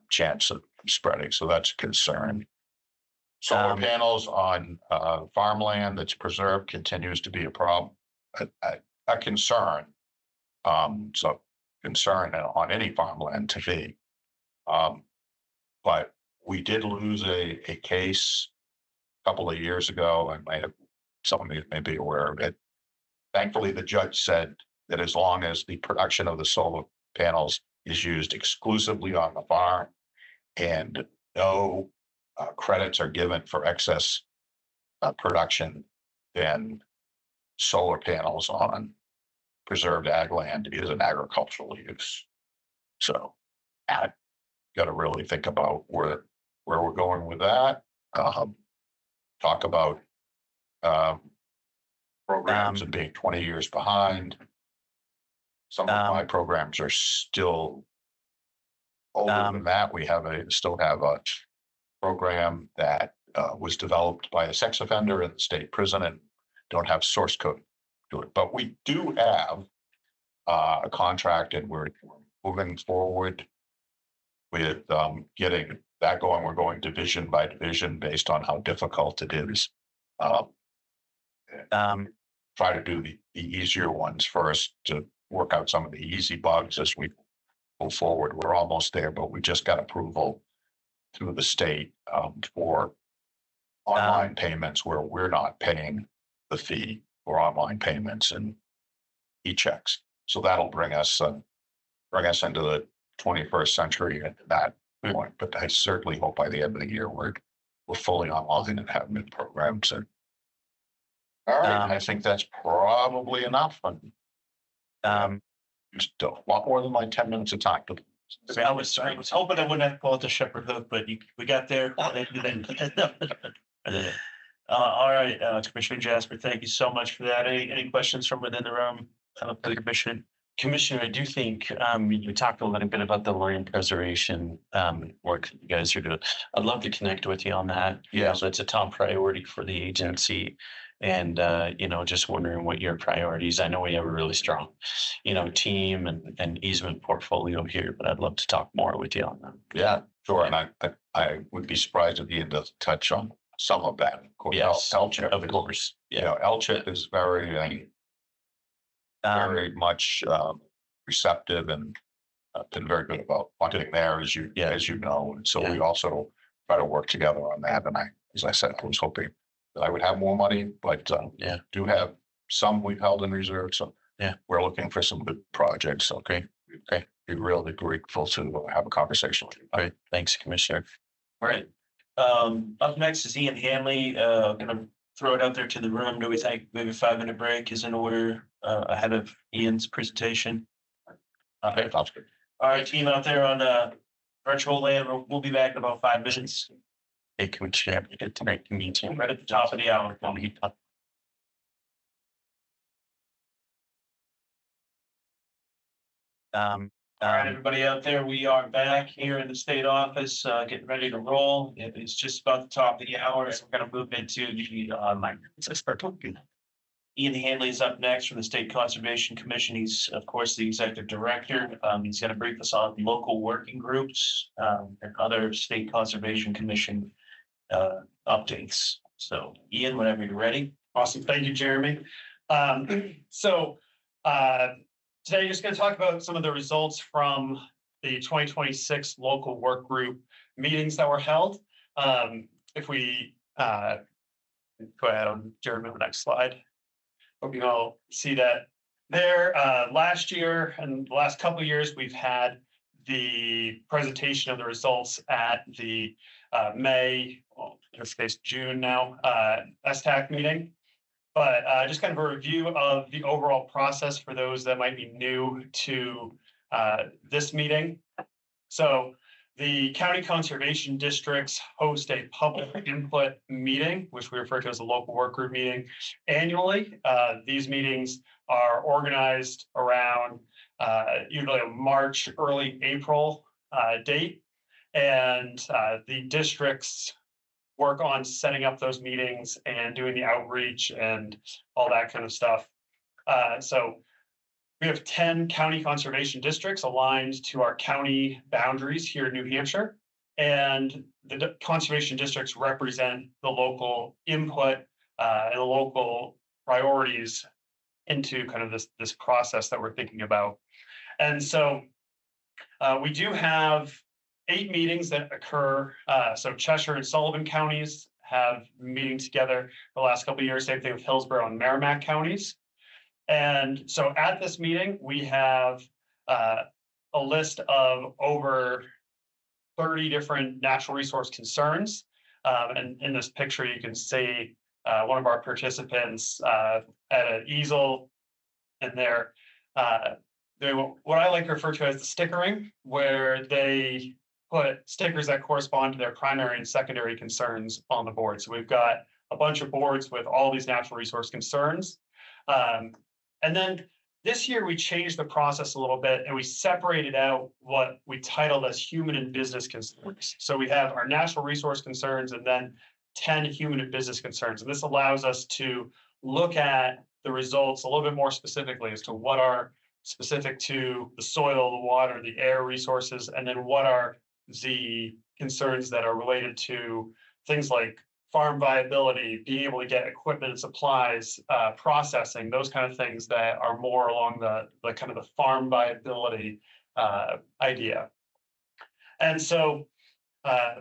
chance of spreading. So that's a concern. Solar panels on farmland that's preserved continues to be a problem, a concern. So concern on any farmland to be. But we did lose a case a couple of years ago, and some of you may be aware of it. Thankfully, the judge said that as long as the production of the solar panels is used exclusively on the farm and no credits are given for excess production, then solar panels on preserved ag land is an agricultural use. So got to really think about where we're going with that. Talk about programs and being 20 years behind. Some of my programs are still older than that. We still have a program that was developed by a sex offender in the state prison and don't have source code to it. But we do have a contract, and we're moving forward with getting that going. We're going division by division based on how difficult it is. Try to do the easier ones first to work out some of the easy bugs as we move forward. We're almost there, but we just got approval through the state for online payments where we're not paying the fee for online payments and e-checks. So that'll bring us into the 21st century at that point. But I certainly hope by the end of the year we're fully online and have new programs. And all right, I think that's probably enough. Just a lot more than like 10 minutes of time. I was hoping I wouldn't have to call it the Shepherd Hook, but we got there. All right, Commissioner Jasper, thank you so much for that. Any questions from within the room for the commission? Commissioner, I do think we talked a little bit about the land preservation work that you guys are doing. I'd love to connect with you on that. Yes. That's a top priority for the agency. And, just wondering what your priorities. I know we have a really strong, team and easement portfolio here, but I'd love to talk more with you on that. Yeah, sure. And I would be surprised if you doesn't touch on some of that. Of course, Yes, LCHIP, of course. Yeah, LCHIP is very much receptive and been very good about funding there, as you know. And so we also try to work together on that. And as I said, I was hoping that I would have more money, but do have some we've held in reserve. So we're looking for some good projects. Okay. Be really grateful to have a conversation with you. All right. Thanks, Commissioner. All right. Up next is Ian Hanley. Gonna throw it out there to the room. Do we think maybe a 5-minute break is in order ahead of Ian's presentation? Okay, that's good. All right, team out there on virtual land, we'll be back in about 5 minutes. Hey, Commissioner, good to meet you. Right at the top of the hour. All right, everybody out there, we are back here in the state office, getting ready to roll. It's just about the top of the hour, so we're going to move into the Ian Hanley is up next from the State Conservation Commission. He's, of course, the executive director. He's going to brief us on local working groups and other State Conservation Commission updates. So, Ian, whenever you're ready. Awesome. Thank you, Jeremy. Today, just going to talk about some of the results from the 2026 local work group meetings that were held. If we go ahead on Jeremy on the next slide. Hope you all see that there. Last year and the last couple of years, we've had the presentation of the results at the May, well, in this case, June now, STAC meeting. But just kind of a review of the overall process for those that might be new to this meeting. So the county conservation districts host a public input meeting, which we refer to as a local work group meeting annually. These meetings are organized around usually a March, early April date. And the districts work on setting up those meetings and doing the outreach and all that kind of stuff. So we have 10 county conservation districts aligned to our county boundaries here in New Hampshire. And the conservation districts represent the local input and the local priorities into kind of this process that we're thinking about. And so we do have 8 meetings that occur. So Cheshire and Sullivan counties have meeting together the last couple of years. Same thing with Hillsborough and Merrimack counties. And so at this meeting, we have a list of over 30 different natural resource concerns. And in this picture, you can see one of our participants at an easel in there what I like to refer to as the stickering, where they put stickers that correspond to their primary and secondary concerns on the board. So we've got a bunch of boards with all these natural resource concerns. And then this year we changed the process a little bit and we separated out what we titled as human and business concerns. So we have our natural resource concerns and then 10 human and business concerns. And this allows us to look at the results a little bit more specifically as to what are specific to the soil, the water, the air resources, and then what are the concerns that are related to things like farm viability, being able to get equipment and supplies, processing, those kind of things that are more along the kind of the farm viability idea. And so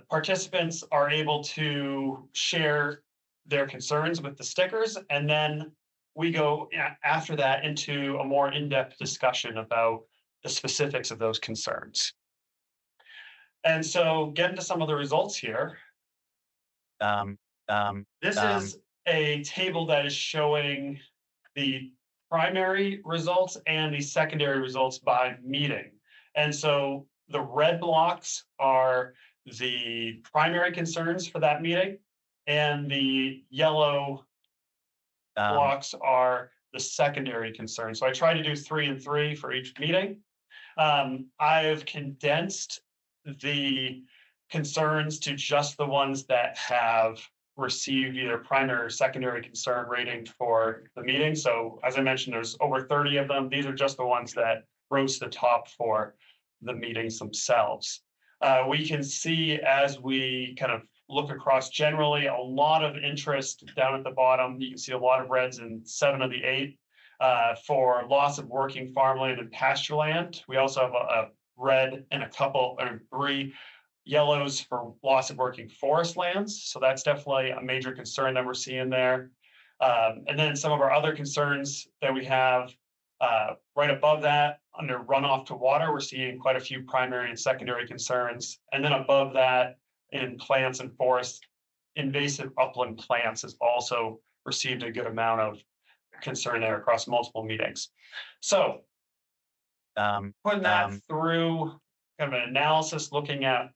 participants are able to share their concerns with the stickers, and then we go after that into a more in-depth discussion about the specifics of those concerns. And so getting to some of the results here. This is a table that is showing the primary results and the secondary results by meeting. And so the red blocks are the primary concerns for that meeting, and the yellow blocks are the secondary concerns. So I try to do 3 and 3 for each meeting. I've condensed the concerns to just the ones that have received either primary or secondary concern rating for the meeting. So as I mentioned, there's over 30 of them. These are just the ones that rose to the top for the meetings themselves. We can see as we kind of look across generally a lot of interest down at the bottom. You can see a lot of reds in 7 of the 8 for loss of working farmland and pasture land. We also have a red and a couple or 3 yellows for loss of working forest lands. So that's definitely a major concern that we're seeing there. And then some of our other concerns that we have right above that under runoff to water, we're seeing quite a few primary and secondary concerns. And then above that in plants and forests, invasive upland plants has also received a good amount of concern there across multiple meetings. So putting that through kind of an analysis, looking at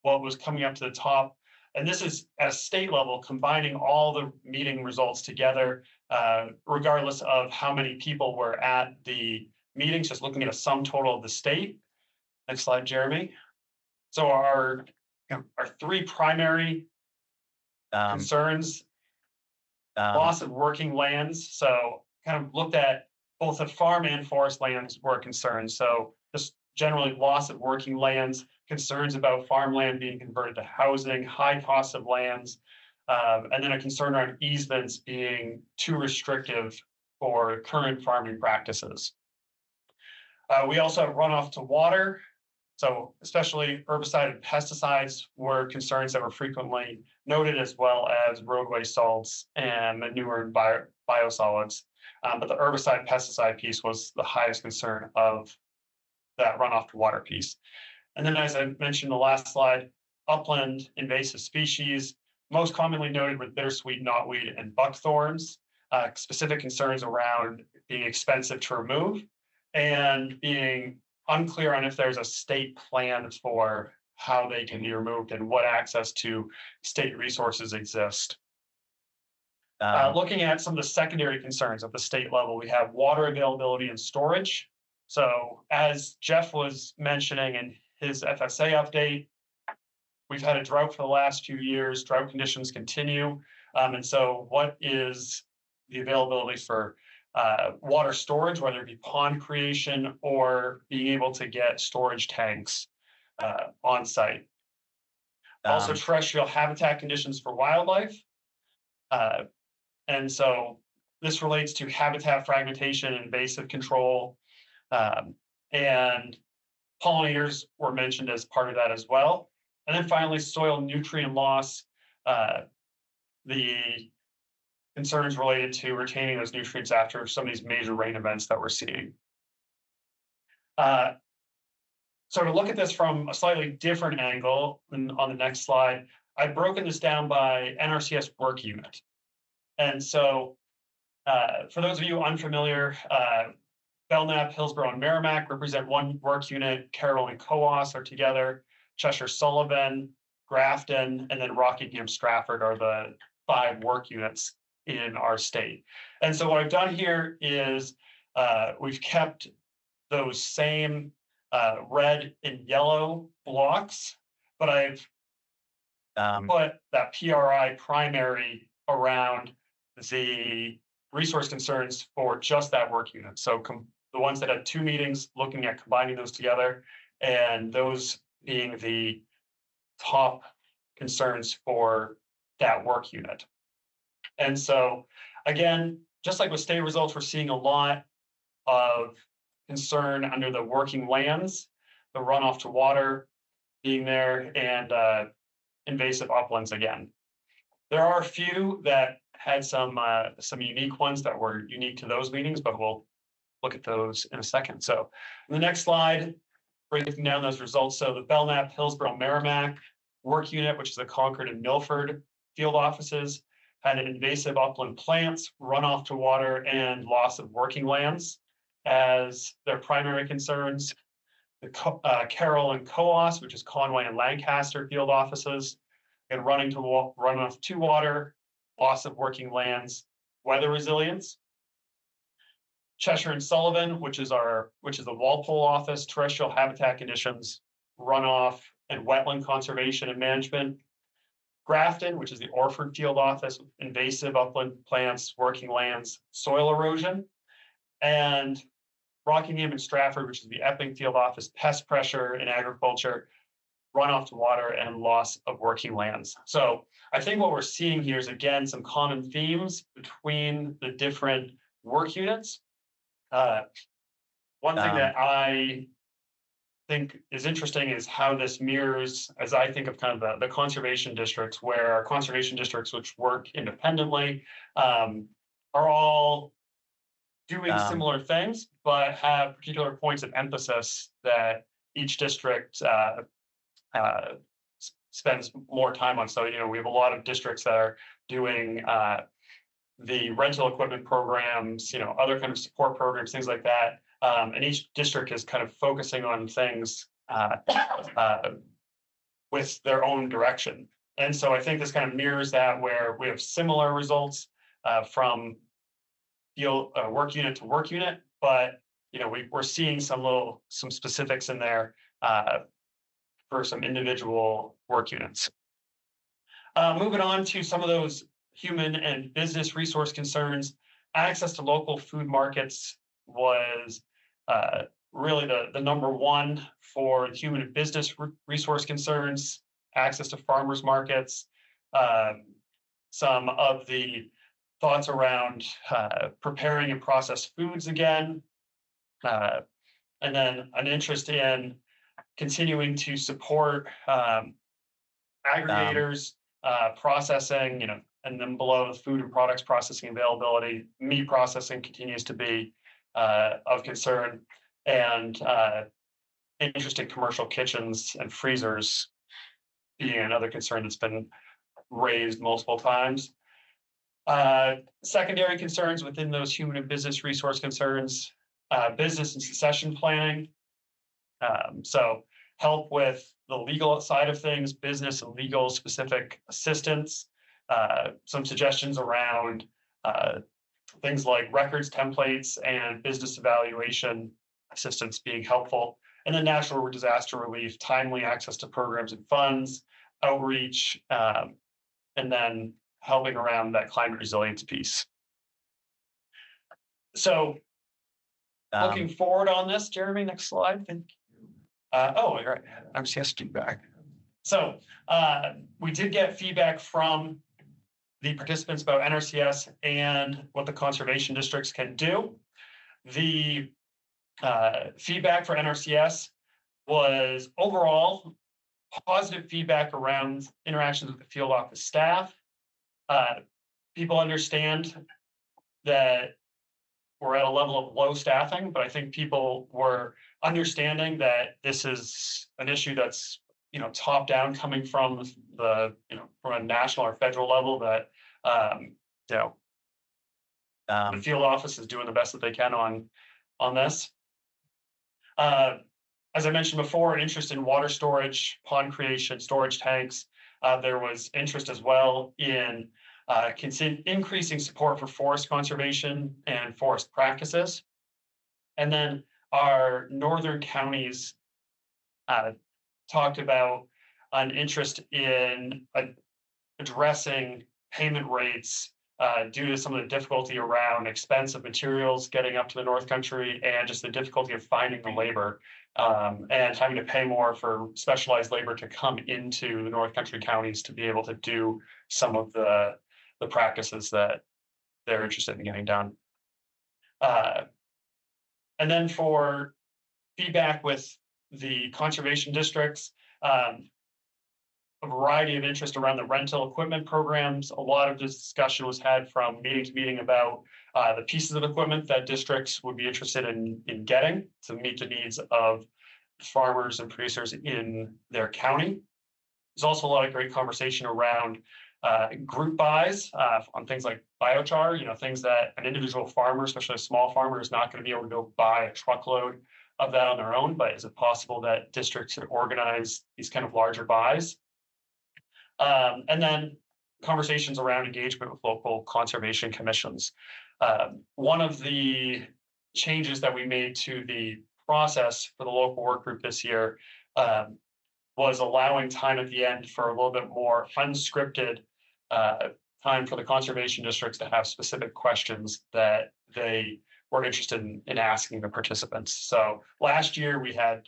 what was coming up to the top. And this is at a state level, combining all the meeting results together, regardless of how many people were at the meetings, just looking at a sum total of the state. Next slide, Jeremy. So our 3 primary concerns, loss of working lands. So kind of looked at both the farm and forest lands were concerned. So just generally loss of working lands, concerns about farmland being converted to housing, high cost of lands, and then a concern around easements being too restrictive for current farming practices. We also have runoff to water. So especially herbicide and pesticides were concerns that were frequently noted, as well as roadway salts and manure and biosolids. But the herbicide pesticide piece was the highest concern of that runoff to water piece. And then, as I mentioned in the last slide, upland invasive species, most commonly noted with bittersweet knotweed and buckthorns, specific concerns around being expensive to remove and being unclear on if there's a state plan for how they can be removed and what access to state resources exist. Looking at some of the secondary concerns at the state level, we have water availability and storage. So as Jeff was mentioning in his FSA update, we've had a drought for the last few years. Drought conditions continue. And so what is the availability for water storage, whether it be pond creation or being able to get storage tanks on site? Also terrestrial habitat conditions for wildlife. And so this relates to habitat fragmentation and invasive control. And pollinators were mentioned as part of that as well. And then finally, soil nutrient loss, the concerns related to retaining those nutrients after some of these major rain events that we're seeing. So to look at this from a slightly different angle, and on the next slide, I've broken this down by NRCS work unit. And so for those of you unfamiliar, Belknap, Hillsborough, and Merrimack represent one work unit. Carroll and Coos are together. Cheshire, Sullivan, Grafton, and then Rockingham, Stratford are the 5 work units in our state. And so what I've done here is we've kept those same red and yellow blocks, but I've put that PRI primary around the resource concerns for just that work unit. So the ones that had 2 meetings, looking at combining those together, and those being the top concerns for that work unit. And so, again, just like with state results, we're seeing a lot of concern under the working lands, the runoff to water being there, and invasive uplands again. There are a few that had some unique ones that were unique to those meetings, but we'll look at those in a second. So in the next slide, breaking down those results. So the Belknap, Hillsborough, Merrimack work unit, which is the Concord and Milford field offices, had invasive upland plants, runoff to water, and loss of working lands as their primary concerns. The Carroll and Coos, which is Conway and Lancaster field offices, and runoff to water, loss of working lands, weather resilience. Cheshire and Sullivan, which is the Walpole office, terrestrial habitat conditions, runoff, and wetland conservation and management. Grafton, which is the Orford field office, invasive upland plants, working lands, soil erosion. And Rockingham and Stratford, which is the Epping field office, pest pressure in agriculture, runoff to water, and loss of working lands. So I think what we're seeing here is, again, some common themes between the different work units. One thing that I think is interesting is how this mirrors, as I think of kind of the conservation districts, where our conservation districts, which work independently, are all doing similar things, but have particular points of emphasis that each district spends more time on. So, we have a lot of districts that are doing the rental equipment programs, other kind of support programs, things like that. And each district is kind of focusing on things with their own direction. And so I think this kind of mirrors that, where we have similar results from work unit to work unit, but we're seeing some specifics in there for some individual work units. Moving on to some of those human and business resource concerns. Access to local food markets was really the number one for human and business resource concerns. Access to farmers markets, some of the thoughts around preparing and processed foods again, and then an interest in continuing to support aggregators, processing, and then below the food and products processing availability. Meat processing continues to be of concern, and interest in commercial kitchens and freezers being another concern that's been raised multiple times. Secondary concerns within those human and business resource concerns, business and succession planning. So help with the legal side of things, business and legal specific assistance, some suggestions around things like records templates and business evaluation assistance being helpful, and then natural disaster relief, timely access to programs and funds, outreach, and then helping around that climate resilience piece. So looking forward on this, Jeremy, next slide. Oh, you're right. NRCS feedback. So we did get feedback from the participants about NRCS and what the conservation districts can do. The feedback for NRCS was overall positive feedback around interactions with the field office staff. People understand that we're at a level of low staffing, but I think people were understanding that this is an issue that's top down, coming from the from a national or federal level, that the field office is doing the best that they can on on this. As I mentioned before, an interest in water storage, pond creation, storage tanks. There was interest as well in increasing support for forest conservation and forest practices. And then our northern counties talked about an interest in addressing payment rates due to some of the difficulty around expensive materials getting up to the North Country and just the difficulty of finding the labor and having to pay more for specialized labor to come into the North Country counties to be able to do some of the practices that they're interested in getting done. And then for feedback with the conservation districts, a variety of interest around the rental equipment programs. A lot of discussion was had from meeting to meeting about the pieces of equipment that districts would be interested in getting to meet the needs of farmers and producers in their county. There's also a lot of great conversation around group buys on things like biochar, things that an individual farmer, especially a small farmer, is not going to be able to go buy a truckload of that on their own, but is it possible that districts should organize these kind of larger buys? And then conversations around engagement with local conservation commissions. One of the changes that we made to the process for the local work group this year was allowing time at the end for a little bit more unscripted time for the conservation districts to have specific questions that they were interested in asking the participants. So last year we had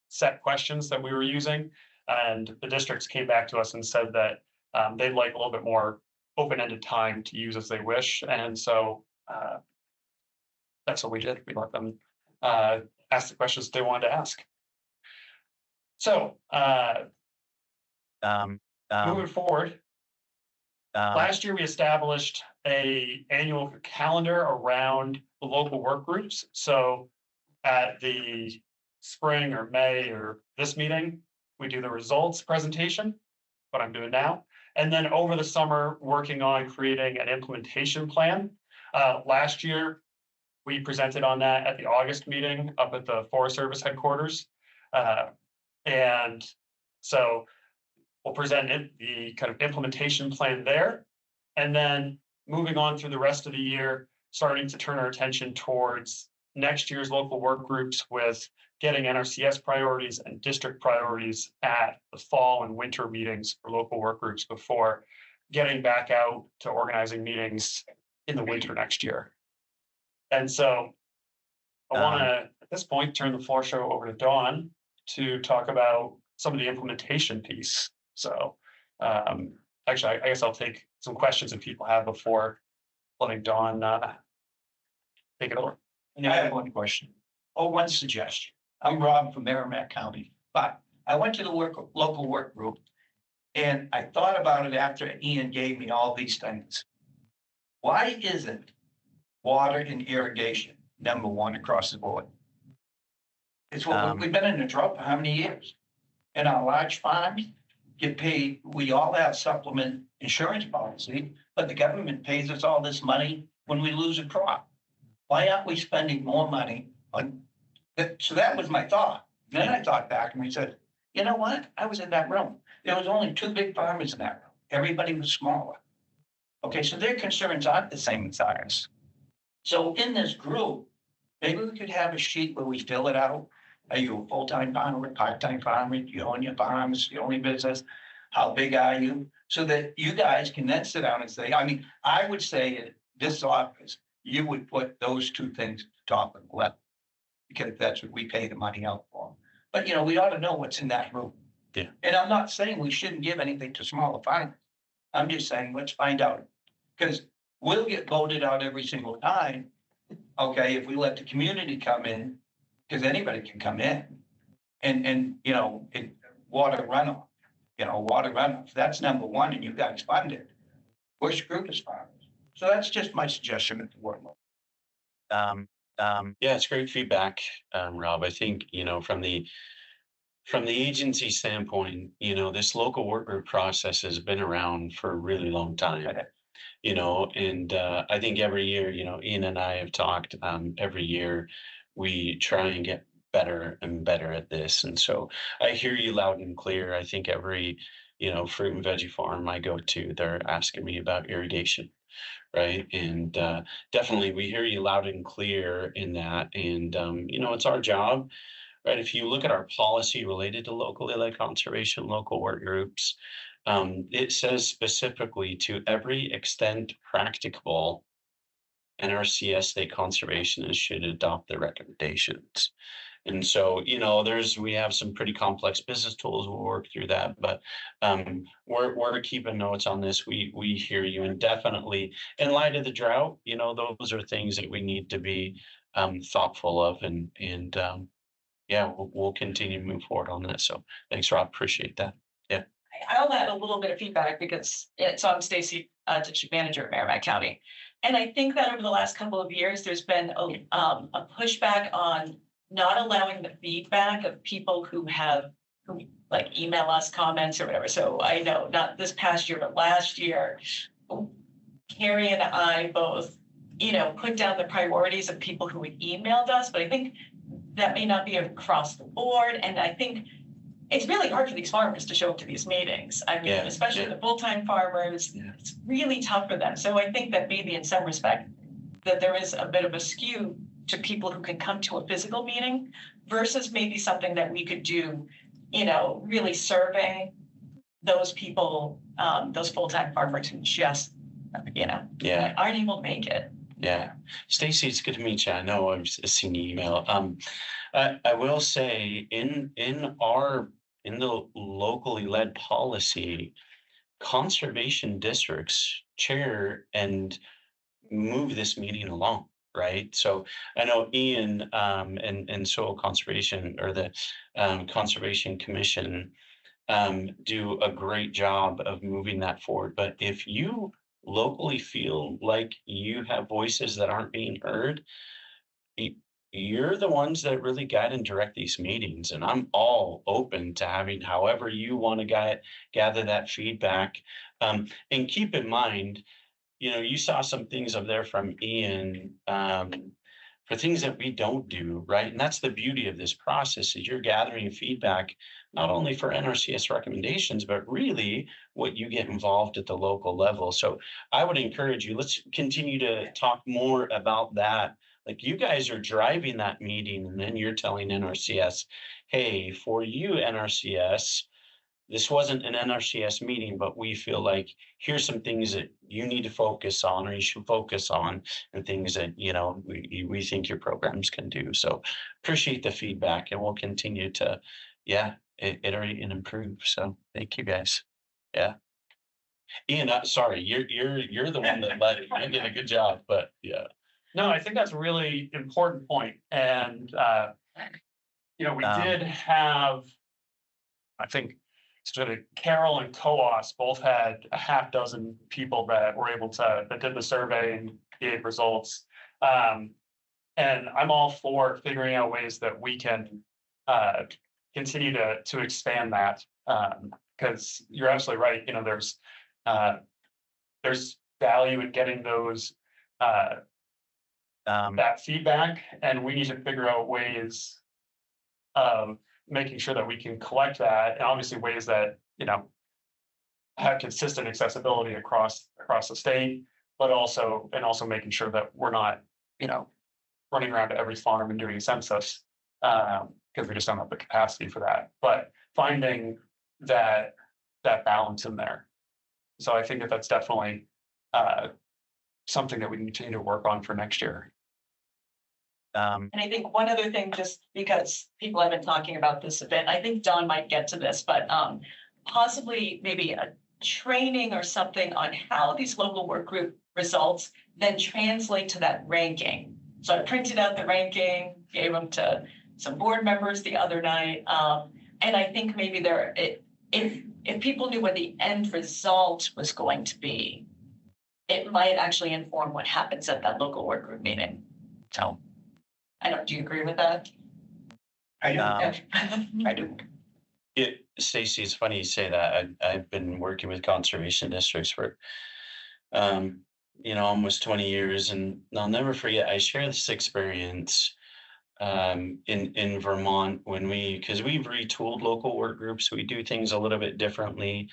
set questions that we were using, and the districts came back to us and said that they'd like a little bit more open-ended time to use as they wish. And so that's what we did. We let them ask the questions they wanted to ask. So moving forward, last year we established an annual calendar around the local work groups. So at the spring or May or this meeting, we do the results presentation, what I'm doing now. And then over the summer, working on creating an implementation plan. Last year, we presented on that at the August meeting up at the Forest Service headquarters. And so we'll present the kind of implementation plan there. And then moving on through the rest of the year, starting to turn our attention towards next year's local work groups with getting NRCS priorities and district priorities at the fall and winter meetings for local work groups before getting back out to organizing meetings in the winter next year. And so I want to, at this point, turn the floor show over to Dawn to talk about some of the implementation piece. So actually, I guess I'll take some questions that people have before letting Dawn take it over. I have one question or one suggestion. I'm Rob from Merrimack County, but I went to the local work group and I thought about it after Ian gave me all these things. Why isn't water and irrigation number one across the board? It's what we've been in a drought for how many years? And our large farms get paid. We all have supplement insurance policy, but the government pays us all this money when we lose a crop. Why aren't we spending more money on that? So that was my thought. Then I thought back and we said, you know what? I was in that room. There was only two big farmers in that room. Everybody was smaller. Okay, so their concerns aren't the same as ours. So in this group, maybe we could have a sheet where we fill it out. Are you a full-time farmer, part-time farmer? Do you own your farm? Is it your only business? How big are you? So that you guys can then sit down and say, I mean, I would say at this office, you would put those two things at the top of the left, because that's what we pay the money out for. But, we ought to know what's in that room. Yeah. And I'm not saying we shouldn't give anything to smaller farmers. I'm just saying, let's find out. Because we'll get voted out every single time, okay, if we let the community come in, because anybody can come in and water runoff, that's number one, and you guys fund it. Which group is farmers? So that's just my suggestion at the work. Yeah, it's great feedback, Rob. I think, from the agency standpoint, this local work group process has been around for a really long time. You know, and I think every year, you know, Ian and I have talked, every year we try and get better and better at this. And so I hear you loud and clear. I think every, you know, fruit and veggie farm I go to, they're asking me about irrigation, right? And definitely we hear you loud and clear in that. And, you know, it's our job, right? If you look at our policy related to locally led conservation, local work groups, it says specifically to every extent practicable, NRCS state conservationists should adopt the recommendations. And so, you know, we have some pretty complex business tools. We'll work through that, but we're keeping notes on this. We hear you, and definitely in light of the drought, you know, those are things that we need to be thoughtful of, and yeah, we'll continue to move forward on that. So thanks, Rob. Appreciate that. Yeah. I'll add a little bit of feedback because I'm Stacy, District Manager at Merrimack County. And I think that over the last couple of years, there's been a pushback on not allowing the feedback of people who like email us comments or whatever. So I know not this past year, but last year, Carrie and I both, you know, put down the priorities of people who had emailed us, but I think that may not be across the board. And I think it's really hard for these farmers to show up to these meetings. I mean, especially the full-time farmers, it's really tough for them. So I think that maybe in some respect that there is a bit of a skew to people who can come to a physical meeting versus maybe something that we could do, you know, really survey those people, those full-time farmers who just, you know, aren't able to make it. Yeah. Stacy, it's good to meet you. I know I've seen your email. I will say in the locally led policy, conservation districts chair and move this meeting along, right? So I know Ian and Soil Conservation, or the Conservation Commission, do a great job of moving that forward. But if you locally feel like you have voices that aren't being heard, you're the ones that really guide and direct these meetings. And I'm all open to having however you want to gather that feedback. And keep in mind, you know, you saw some things up there from Ian for things that we don't do, right? And that's the beauty of this process, is you're gathering feedback, not only for NRCS recommendations, but really what you get involved at the local level. So I would encourage you, let's continue to talk more about that. Like, you guys are driving that meeting, and then you're telling NRCS, hey, for you, NRCS, this wasn't an NRCS meeting, but we feel like here's some things that you need to focus on, or you should focus on, and things that, you know, we think your programs can do. So appreciate the feedback, and we'll continue to, iterate and improve. So thank you guys. Yeah. Ian, sorry, you're the one that led it. You did a good job, but yeah. No, I think that's a really important point. And, you know, we did have, I think, sort of Carol and Coas both had a half dozen people that were able to, that did the survey and gave results. And I'm all for figuring out ways that we can continue to expand that, because you're absolutely right. You know, there's value in getting those that feedback, and we need to figure out ways of making sure that we can collect that, and obviously ways that, you know, have consistent accessibility across the state, but also making sure that we're not, you know, running around to every farm and doing a census, because we just don't have the capacity for that. But finding that balance in there. So I think that's definitely something that we continue to work on for next year. And I think one other thing, just because people have been talking about this a bit, I think Don might get to this, but possibly maybe a training or something on how these local work group results then translate to that ranking. So I printed out the ranking, gave them to some board members the other night. And I think maybe if people knew what the end result was going to be, it might actually inform what happens at that local work group meeting. So do you agree with that? I do. I do. Stacey, it's funny you say that. I've been working with conservation districts for almost 20 years, and I'll never forget, I share this experience in Vermont because we've retooled local work groups, we do things a little bit differently.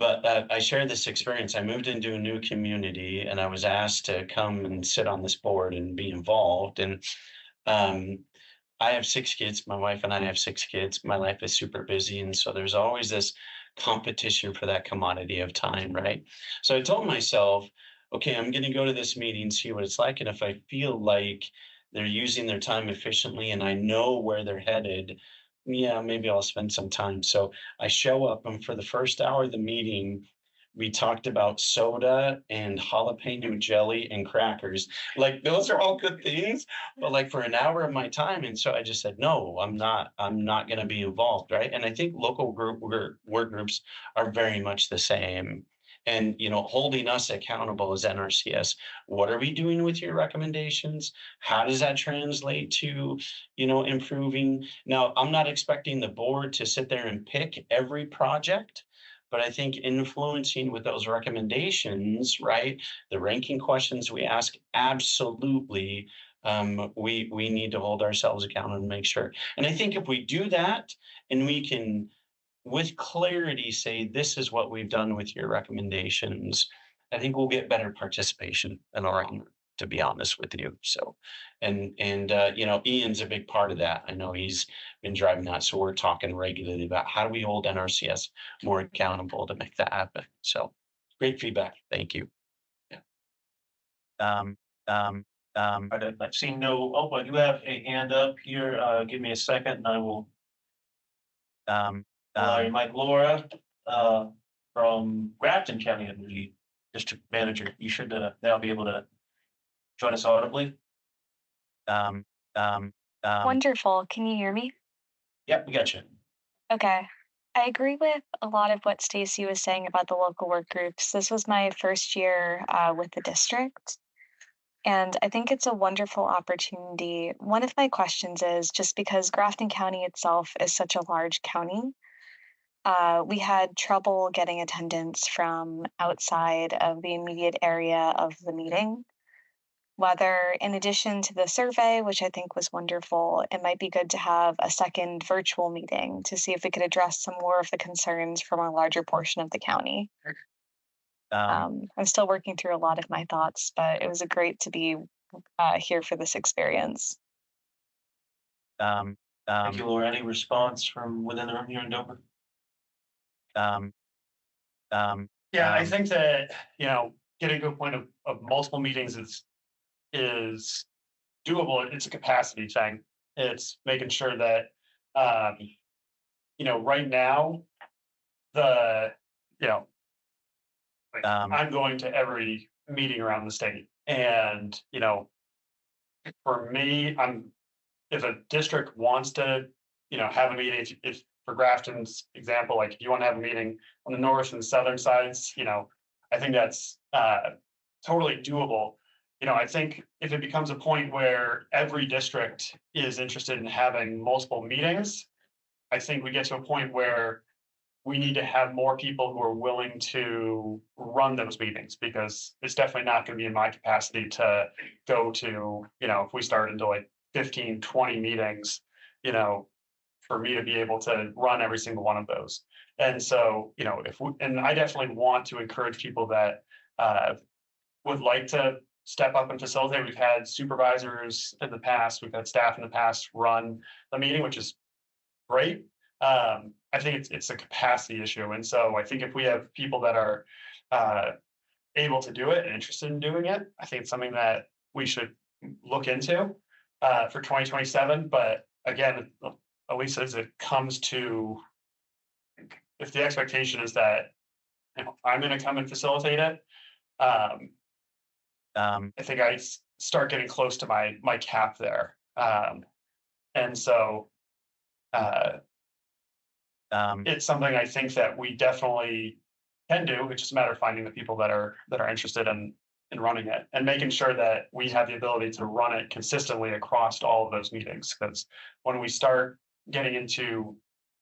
But I shared this experience. I moved into a new community and I was asked to come and sit on this board and be involved. And I have 6 kids. My wife and I have 6 kids. My life is super busy. And so there's always this competition for that commodity of time, right? So I told myself, okay, I'm going to go to this meeting, see what it's like. And if I feel like they're using their time efficiently and I know where they're headed, yeah, maybe I'll spend some time. So I show up, and for the first hour of the meeting, we talked about soda and jalapeno jelly and crackers. Like, those are all good things, but like for an hour of my time. And so I just said, no, I'm not going to be involved. Right. And I think local work groups are very much the same. And, holding us accountable as NRCS, what are we doing with your recommendations? How does that translate to, improving? Now, I'm not expecting the board to sit there and pick every project, but I think influencing with those recommendations, right? The ranking questions we ask, absolutely. We need to hold ourselves accountable and make sure. And I think if we do that and we can, with clarity, say, this is what we've done with your recommendations, I think we'll get better participation in our own, to be honest with you. So, and Ian's a big part of that. I know he's been driving that. So we're talking regularly about how do we hold NRCS more accountable to make that happen. So great feedback. Thank you. Yeah. I've seen no, oh, but you have a hand up here. Give me a second and I will. Mike Laura, from Grafton County, I believe, district manager. You should now be able to join us audibly. Wonderful. Can you hear me? Yep, we got you. Okay. I agree with a lot of what Stacy was saying about the local work groups. This was my first year with the district, and I think it's a wonderful opportunity. One of my questions is, just because Grafton County itself is such a large county, we had trouble getting attendance from outside of the immediate area of the meeting. Whether, in addition to the survey, which I think was wonderful, it might be good to have a second virtual meeting to see if we could address some more of the concerns from a larger portion of the county. I'm still working through a lot of my thoughts, but it was great to be here for this experience. Thank you, Laura. Any response from within the room here in Dover? Yeah, I think that, getting to a point of multiple meetings is doable. It's a capacity thing. It's making sure that, right now, I'm going to every meeting around the state. And, for me, if a district wants to, have a meeting, if for Grafton's example, like if you want to have a meeting on the north and southern sides, I think that's totally doable. I think if it becomes a point where every district is interested in having multiple meetings, I think we get to a point where we need to have more people who are willing to run those meetings, because it's definitely not going to be in my capacity to go to, if we start into like 15, 20 meetings, for me to be able to run every single one of those. And so, and I definitely want to encourage people that would like to step up and facilitate. We've had supervisors in the past, we've had staff in the past run the meeting, which is great. I think it's a capacity issue. And so I think if we have people that are able to do it and interested in doing it, I think it's something that we should look into for 2027. But again, at least as it comes to, if the expectation is that I'm going to come and facilitate it, I think I start getting close to my cap there. And so it's something I think that we definitely can do. It's just a matter of finding the people that are interested in running it and making sure that we have the ability to run it consistently across all of those meetings. Because when we start getting into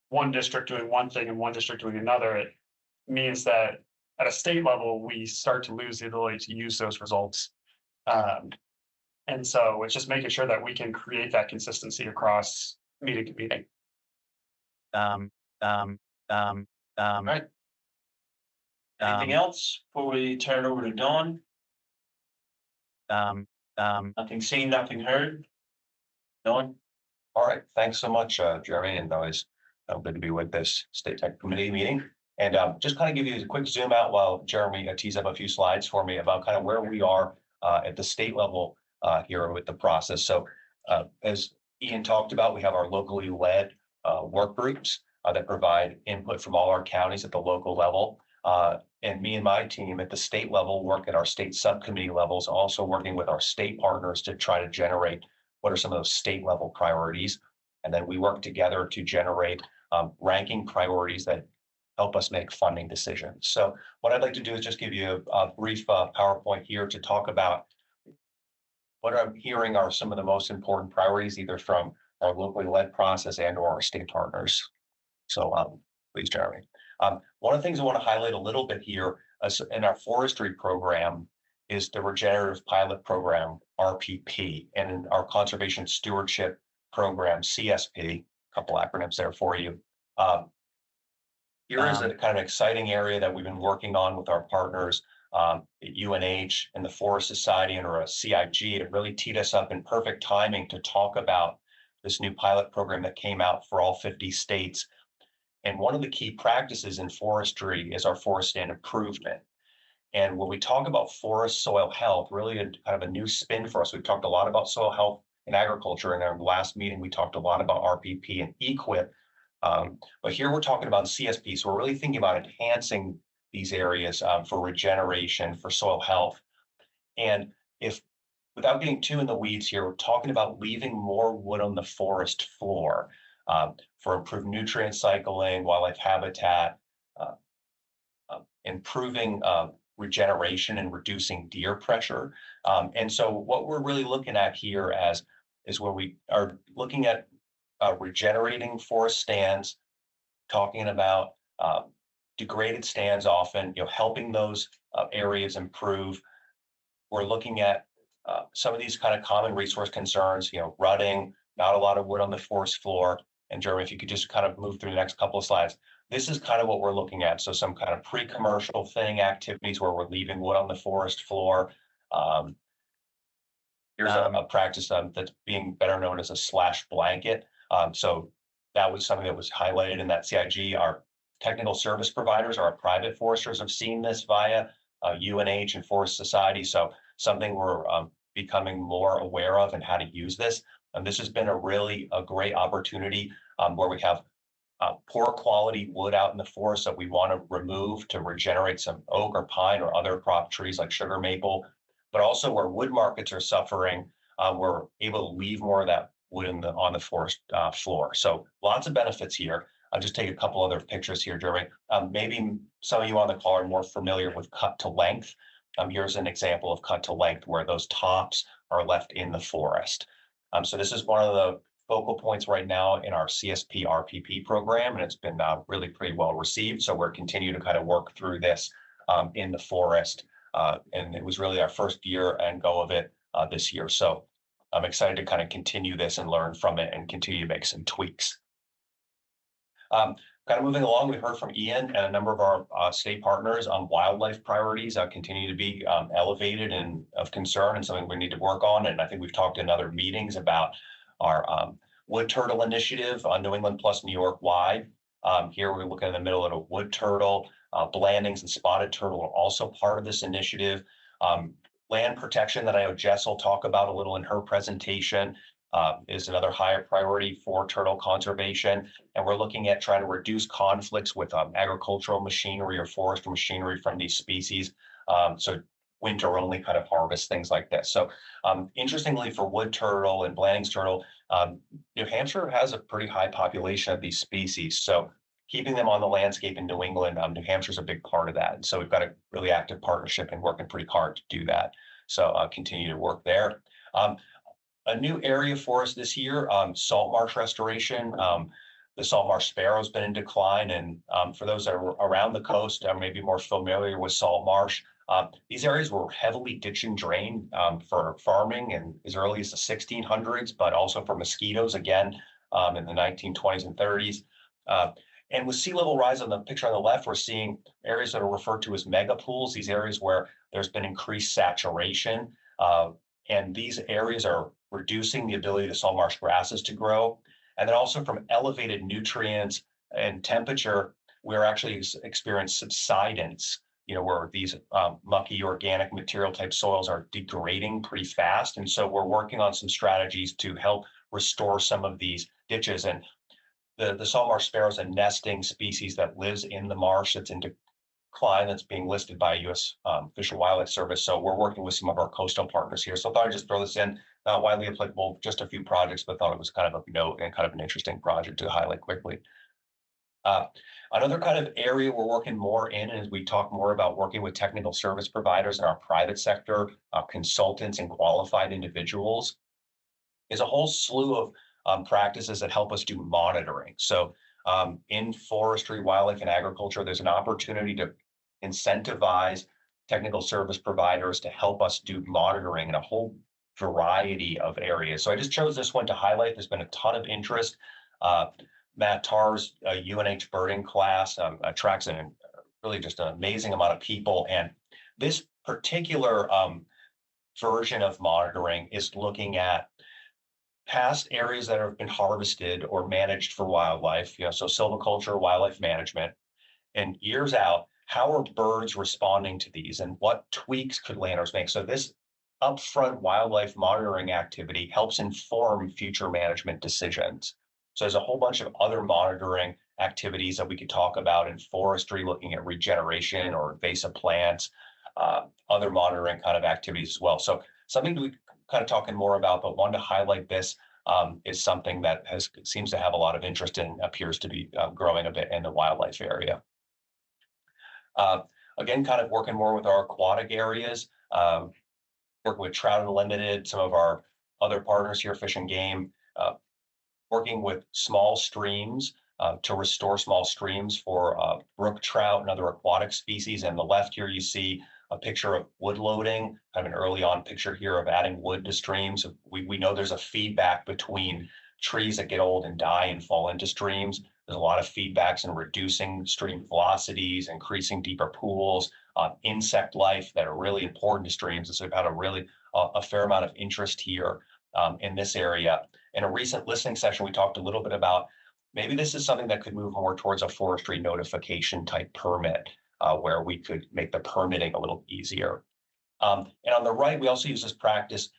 one district doing one thing and one district doing another, it means that at a state level, we start to lose the ability to use those results. And so it's just making sure that we can create that consistency across meeting to meeting. Right. Anything else before we turn it over to Dawn? Nothing seen, nothing heard. Dawn? All right, thanks so much, Jeremy, and always good to be with this State Tech Committee meeting. And just kind of give you a quick zoom out while Jeremy tees up a few slides for me about kind of where we are at the state level here with the process. So as Ian talked about, we have our locally led work groups that provide input from all our counties at the local level. And me and my team at the state level work at our state subcommittee levels, also working with our state partners to try to generate what are some of those state level priorities. And then we work together to generate ranking priorities that help us make funding decisions. So what I'd like to do is just give you a brief PowerPoint here to talk about what I'm hearing are some of the most important priorities, either from our locally led process and or our state partners. So please, Jeremy. One of the things I want to highlight a little bit here in our forestry program is the Regenerative Pilot Program, RPP, and in our Conservation Stewardship Program, CSP, a couple acronyms there for you. Here is a kind of exciting area that we've been working on with our partners at UNH and the Forest Society and or a CIG. It really teed us up in perfect timing to talk about this new pilot program that came out for all 50 states. And one of the key practices in forestry is our forest stand improvement. And when we talk about forest soil health, really kind of a new spin for us. We've talked a lot about soil health in agriculture. In our last meeting, we talked a lot about RPP and EQIP. But here we're talking about CSP. So we're really thinking about enhancing these areas for regeneration, for soil health. And if, without getting too in the weeds here, we're talking about leaving more wood on the forest floor for improved nutrient cycling, wildlife habitat, improving regeneration and reducing deer pressure. And so what we're really looking at here is where we are looking at regenerating forest stands, talking about degraded stands often, helping those areas improve. We're looking at some of these kind of common resource concerns, rutting, not a lot of wood on the forest floor. And Jeremy, if you could just kind of move through the next couple of slides. This is kind of what we're looking at. So some kind of pre-commercial thinning activities where we're leaving wood on the forest floor. Here's a practice that's being better known as a slash blanket. So that was something that was highlighted in that CIG. Our technical service providers, our private foresters have seen this via UNH and Forest Society. So something we're becoming more aware of and how to use this. And this has been a great opportunity where we have poor quality wood out in the forest that we want to remove to regenerate some oak or pine or other crop trees like sugar maple, but also where wood markets are suffering, we're able to leave more of that wood on the forest floor. So lots of benefits here. I'll just take a couple other pictures here, Jeremy. Maybe some of you on the call are more familiar with cut to length. Here's an example of cut to length where those tops are left in the forest. So this is one of the focal points right now in our CSP RPP program, and it's been really pretty well received. So we're continuing to kind of work through this in the forest. And it was really our first year and go of it this year. So I'm excited to kind of continue this and learn from it and continue to make some tweaks. Kind of moving along, we heard from Ian and a number of our state partners on wildlife priorities continue to be elevated and of concern and something we need to work on. And I think we've talked in other meetings about our wood turtle initiative on New England plus New York wide. Here we're looking in the middle at a wood turtle. Blandings and spotted turtle are also part of this initiative. Land protection that I know Jess will talk about a little in her presentation is another higher priority for turtle conservation. And we're looking at trying to reduce conflicts with agricultural machinery or forest machinery from these species. So winter only kind of harvest, things like this. So interestingly, for wood turtle and Blandings turtle, New Hampshire has a pretty high population of these species. So keeping them on the landscape in New England, New Hampshire is a big part of that. And so we've got a really active partnership and working pretty hard to do that. So I'll continue to work there. A new area for us this year, salt marsh restoration. The salt marsh sparrow has been in decline, and for those that are around the coast, maybe more familiar with salt marsh, these areas were heavily ditch and drained for farming and as early as the 1600s, but also for mosquitoes again in the 1920s and 30s. And with sea level rise on the picture on the left, we're seeing areas that are referred to as mega pools, these areas where there's been increased saturation. And these areas are reducing the ability of salt marsh grasses to grow. And then also from elevated nutrients and temperature, we're actually experiencing subsidence, where these mucky organic material type soils are degrading pretty fast. And so we're working on some strategies to help restore some of these ditches. And the salt marsh sparrow is a nesting species that lives in the marsh that's in decline, that's being listed by U.S. Fish and Wildlife Service. So we're working with some of our coastal partners here. So I thought I'd just throw this in, not widely applicable, just a few projects, but thought it was kind of a note and kind of an interesting project to highlight quickly. Another kind of area we're working more in, as we talk more about working with technical service providers in our private sector, consultants and qualified individuals, is a whole slew of practices that help us do monitoring. So in forestry, wildlife, and agriculture, there's an opportunity to incentivize technical service providers to help us do monitoring in a whole variety of areas. So I just chose this one to highlight. There's been a ton of interest. Matt Tarr's UNH birding class attracts really just an amazing amount of people. And this particular version of monitoring is looking at past areas that have been harvested or managed for wildlife, so silviculture, wildlife management, and years out, how are birds responding to these and what tweaks could landowners make? So this upfront wildlife monitoring activity helps inform future management decisions. So there's a whole bunch of other monitoring activities that we could talk about in forestry, looking at regeneration or invasive plants, other monitoring kind of activities as well. So something to be kind of talking more about, but wanted to highlight this is something that seems to have a lot of interest and appears to be growing a bit in the wildlife area. Again, kind of working more with our aquatic areas, working with Trout Unlimited, some of our other partners here, Fish and Game, working with small streams to restore small streams for brook trout and other aquatic species. And the left here, you see a picture of wood loading, kind of an early on picture here of adding wood to streams. We know there's a feedback between trees that get old and die and fall into streams. There's a lot of feedbacks in reducing stream velocities, increasing deeper pools, insect life that are really important to streams. And so we've had a fair amount of interest here in this area. In a recent listening session, we talked a little bit about maybe this is something that could move more towards a forestry notification type permit, where we could make the permitting a little easier. And on the right, we also use this practice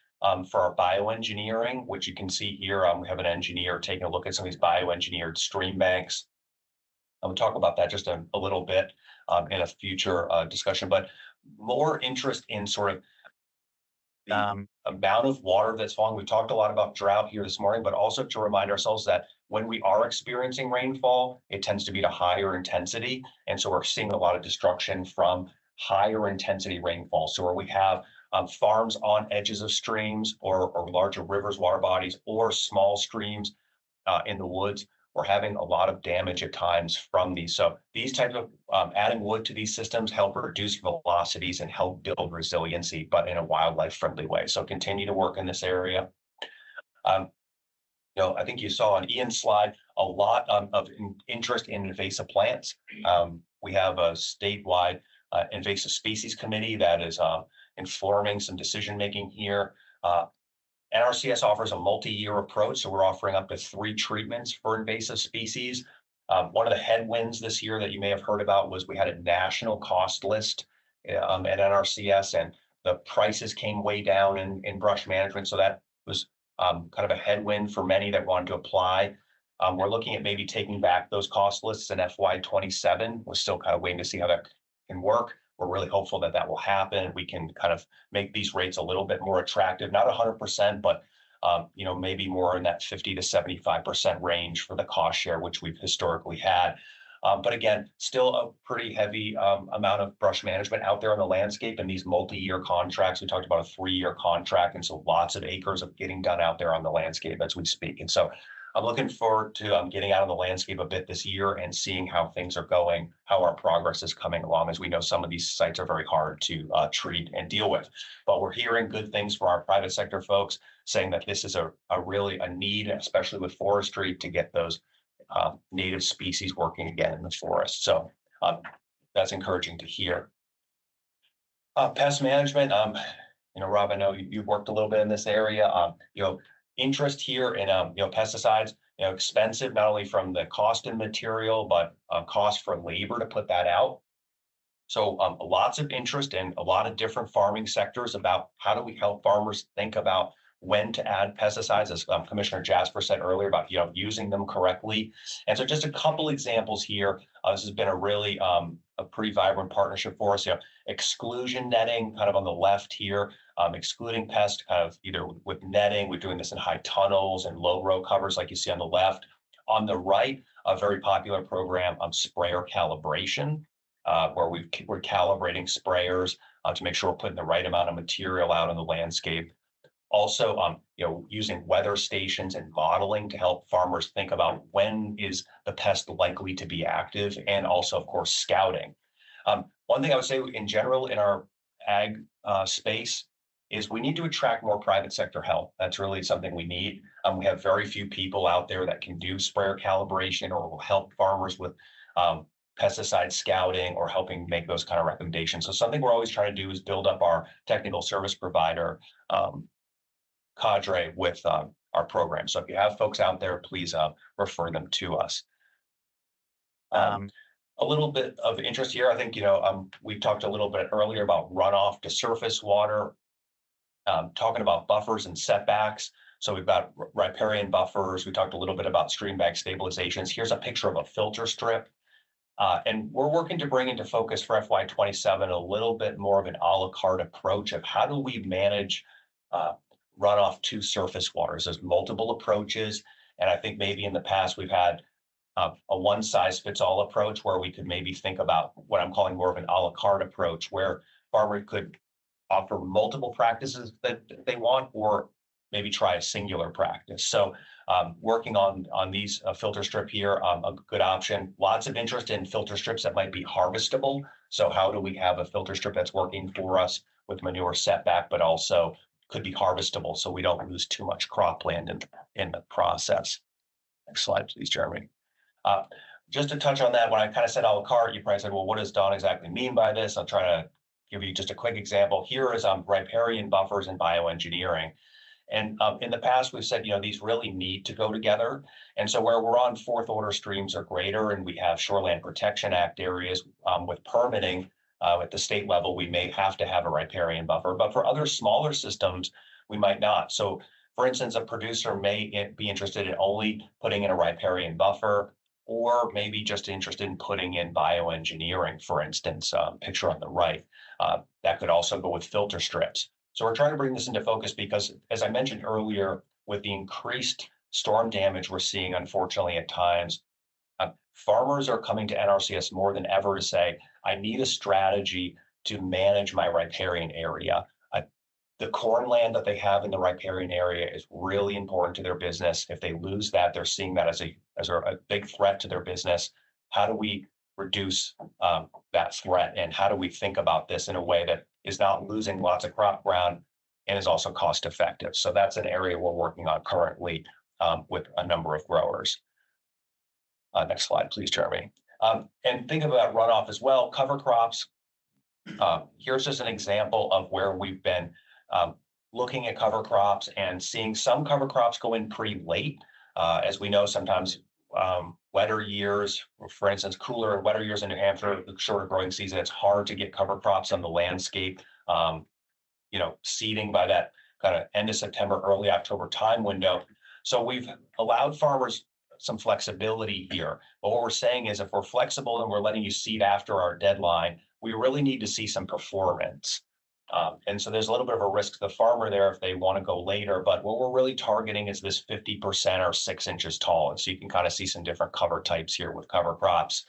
for our bioengineering, which you can see here. We have an engineer taking a look at some of these bioengineered stream banks. We'll talk about that just a little bit in a future discussion, but more interest in sort of the amount of water that's falling. We talked a lot about drought here this morning, but also to remind ourselves that when we are experiencing rainfall, it tends to be to higher intensity. And so we're seeing a lot of destruction from higher intensity rainfall. So where we have farms on edges of streams or larger rivers, water bodies, or small streams in the woods, we're having a lot of damage at times from these. So these types of adding wood to these systems help reduce velocities and help build resiliency, but in a wildlife friendly way. So continue to work in this area. I think you saw on Ian's slide a lot of interest in invasive plants. We have a statewide invasive species committee that is informing some decision making here. NRCS offers a multi-year approach, so we're offering up to 3 treatments for invasive species. One of the headwinds this year that you may have heard about was we had a national cost list at NRCS, and the prices came way down in brush management. So that was kind of a headwind for many that wanted to apply. We're looking at maybe taking back those cost lists in FY27. We're still kind of waiting to see how that can work. We're really hopeful that that will happen. We can kind of make these rates a little bit more attractive, not 100%, but maybe more in that 50 to 75% range for the cost share, which we've historically had. But again, still a pretty heavy amount of brush management out there on the landscape and these multi-year contracts. We talked about a 3-year contract, and so lots of acres of getting done out there on the landscape as we speak. And so I'm looking forward to getting out on the landscape a bit this year and seeing how things are going, how our progress is coming along. As we know, some of these sites are very hard to treat and deal with, but we're hearing good things from our private sector folks saying that this is a really a need, especially with forestry, to get those native species working again in the forest. So that's encouraging to hear. Pest management, Rob, I know you've worked a little bit in this area. Interest here in pesticides, expensive not only from the cost in material, but cost for labor to put that out. So lots of interest in a lot of different farming sectors about how do we help farmers think about when to add pesticides, as Commissioner Jasper said earlier about using them correctly. And so just a couple examples here. This has been a really a pretty vibrant partnership for us. Exclusion netting kind of on the left here, excluding pests kind of either with netting. We're doing this in high tunnels and low row covers like you see on the left. On the right, a very popular program on sprayer calibration, where we're calibrating sprayers to make sure we're putting the right amount of material out on the landscape. Also, using weather stations and modeling to help farmers think about when is the pest likely to be active, and also, of course, scouting. One thing I would say in general in our ag space is we need to attract more private sector help. That's really something we need. We have very few people out there that can do sprayer calibration or will help farmers with pesticide scouting or helping make those kind of recommendations. So something we're always trying to do is build up our technical service provider cadre with our program. So if you have folks out there, please refer them to us. A little bit of interest here. I think, we talked a little bit earlier about runoff to surface water, talking about buffers and setbacks. So we've got riparian buffers. We talked a little bit about stream bank stabilizations. Here's a picture of a filter strip. And we're working to bring into focus for FY27 a little bit more of an a la carte approach of how do we manage runoff to surface waters. There's multiple approaches. And I think maybe in the past we've had a one size fits all approach where we could maybe think about what I'm calling more of an a la carte approach, where farmer could offer multiple practices that they want, or maybe try a singular practice. So working on these filter strip here, a good option. Lots of interest in filter strips that might be harvestable. So how do we have a filter strip that's working for us with manure setback, but also could be harvestable so we don't lose too much cropland in the process. Next slide, please, Jeremy. Just to touch on that, when I kind of said a la carte, you probably said, well, what does Don exactly mean by this? I'll try to give you just a quick example. Here is riparian buffers and bioengineering. And in the past, we've said, these really need to go together. And so where we're on fourth order streams or greater, and we have Shoreland Protection Act areas with permitting, at the state level, we may have to have a riparian buffer, but for other smaller systems, we might not. So for instance, a producer may be interested in only putting in a riparian buffer, or maybe just interested in putting in bioengineering, for instance, picture on the right. That could also go with filter strips. So we're trying to bring this into focus because, as I mentioned earlier, with the increased storm damage we're seeing, unfortunately, at times, farmers are coming to NRCS more than ever to say, I need a strategy to manage my riparian area. The corn land that they have in the riparian area is really important to their business. If they lose that, they're seeing that as a big threat to their business. How do we reduce that threat? And how do we think about this in a way that is not losing lots of crop ground and is also cost effective? So that's an area we're working on currently with a number of growers. Next slide, please, Jeremy. And think about runoff as well. Cover crops. Here's just an example of where we've been looking at cover crops and seeing some cover crops go in pretty late. As we know, sometimes wetter years, for instance, cooler and wetter years in New Hampshire, the shorter growing season, it's hard to get cover crops on the landscape. Seeding by that kind of end of September, early October time window. So we've allowed farmers some flexibility here. But what we're saying is if we're flexible and we're letting you seed after our deadline, we really need to see some performance. And so there's a little bit of a risk to the farmer there if they want to go later. But what we're really targeting is this 50% or 6 inches tall. And so you can kind of see some different cover types here with cover crops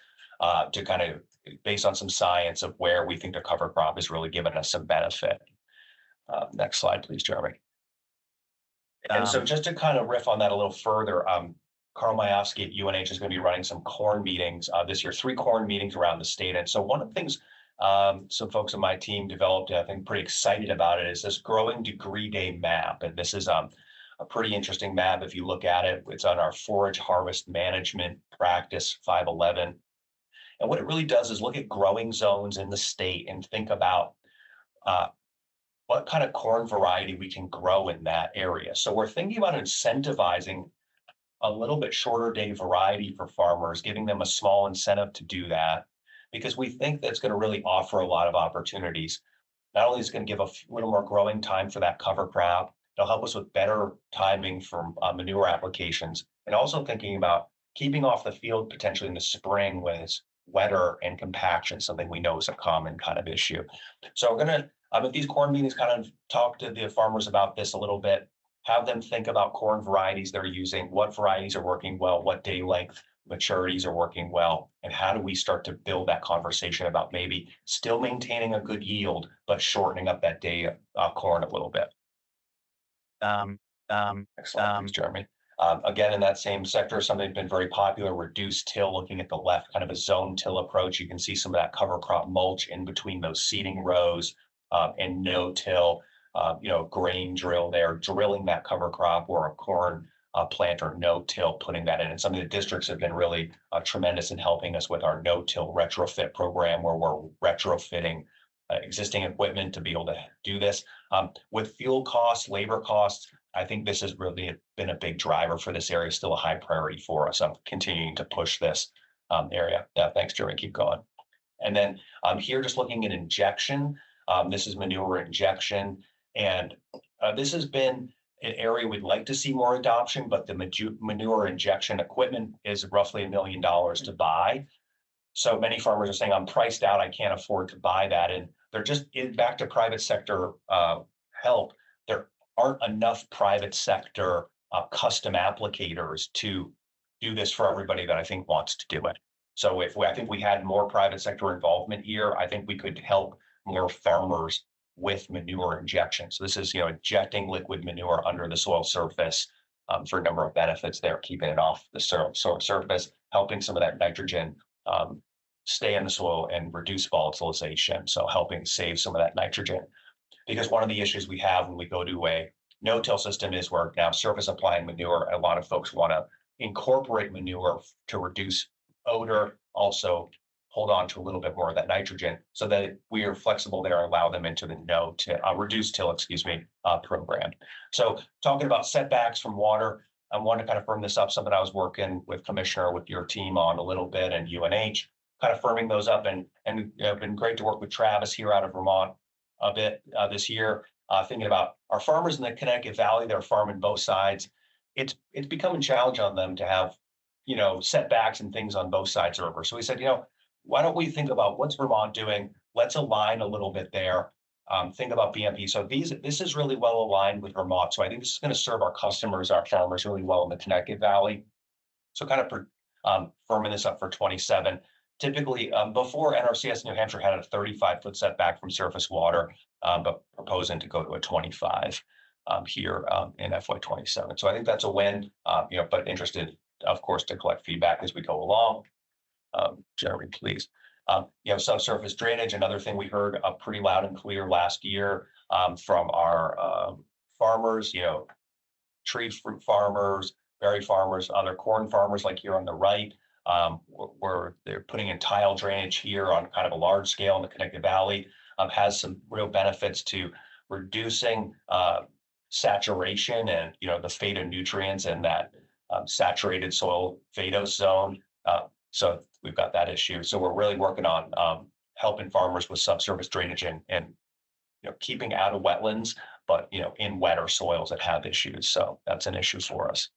to kind of based on some science of where we think the cover crop is really giving us some benefit. Next slide, please, Jeremy. And so just to kind of riff on that a little further, Carl Majewski at UNH is going to be running some corn meetings this year, 3 corn meetings around the state. And so one of the things some folks on my team developed, I think pretty excited about it, is this growing degree day map. And this is a pretty interesting map. If you look at it, it's on our forage harvest management practice 511. And what it really does is look at growing zones in the state and think about what kind of corn variety we can grow in that area. So we're thinking about incentivizing a little bit shorter day variety for farmers, giving them a small incentive to do that, because we think that's going to really offer a lot of opportunities. Not only is it going to give a little more growing time for that cover crop, it'll help us with better timing for manure applications, and also thinking about keeping off the field potentially in the spring when it's wetter and compaction, something we know is a common kind of issue. So we're going to, at these corn meetings, kind of talk to the farmers about this a little bit, have them think about corn varieties they're using, what varieties are working well, what day length maturities are working well, and how do we start to build that conversation about maybe still maintaining a good yield, but shortening up that day corn a little bit. Excellent, thanks, Jeremy. Again, in that same sector, something that's been very popular, reduced till, looking at the left, kind of a zone till approach. You can see some of that cover crop mulch in between those seeding rows and no till. Grain drill there, drilling that cover crop, or a corn planter no-till, putting that in. And some of the districts have been really tremendous in helping us with our no-till retrofit program, where we're retrofitting existing equipment to be able to do this. With fuel costs, labor costs, I think this has really been a big driver for this area, still a high priority for us. I'm continuing to push this area. Yeah, thanks, Jeremy. Keep going. And then here, just looking at injection. This is manure injection. And this has been an area we'd like to see more adoption, but the manure injection equipment is roughly $1 million to buy. So many farmers are saying, I'm priced out, I can't afford to buy that. And they're just back to private sector help. There aren't enough private sector custom applicators to do this for everybody that I think wants to do it. So I think we had more private sector involvement here, I think we could help more farmers with manure injection. So this is, injecting liquid manure under the soil surface for a number of benefits there, keeping it off the soil surface, helping some of that nitrogen stay in the soil and reduce volatilization. So helping save some of that nitrogen. Because one of the issues we have when we go to a no-till system is we're now surface applying manure. A lot of folks want to incorporate manure to reduce odor, also hold on to a little bit more of that nitrogen, so that we are flexible there and allow them into the reduced till, program. So talking about setbacks from water, I want to kind of firm this up, something I was working with Commissioner, with your team on a little bit, and UNH, kind of firming those up, and been great to work with Travis here out of Vermont a bit this year, thinking about our farmers in the Connecticut Valley. They're farming both sides. It's becoming a challenge on them to have, setbacks and things on both sides of the river. So we said, why don't we think about what's Vermont doing? Let's align a little bit there. Think about BMP. So this is really well aligned with Vermont. So I think this is going to serve our customers, our farmers, really well in the Connecticut Valley. So kind of firming this up for 27. Typically, before NRCS New Hampshire had a 35-foot setback from surface water, but proposing to go to a 25 here in FY27. So I think that's a win, but interested, of course, to collect feedback as we go along. Jeremy, please. Subsurface drainage, another thing we heard pretty loud and clear last year from our farmers, tree fruit farmers, berry farmers, other corn farmers, like here on the right, where they're putting in tile drainage here on kind of a large scale in the Connecticut Valley, has some real benefits to reducing saturation and, the phytonutrients in that saturated soil phytos zone. So we've got that issue. So we're really working on helping farmers with subsurface drainage and keeping out of wetlands, but in wetter soils that have issues. So that's an issue for us.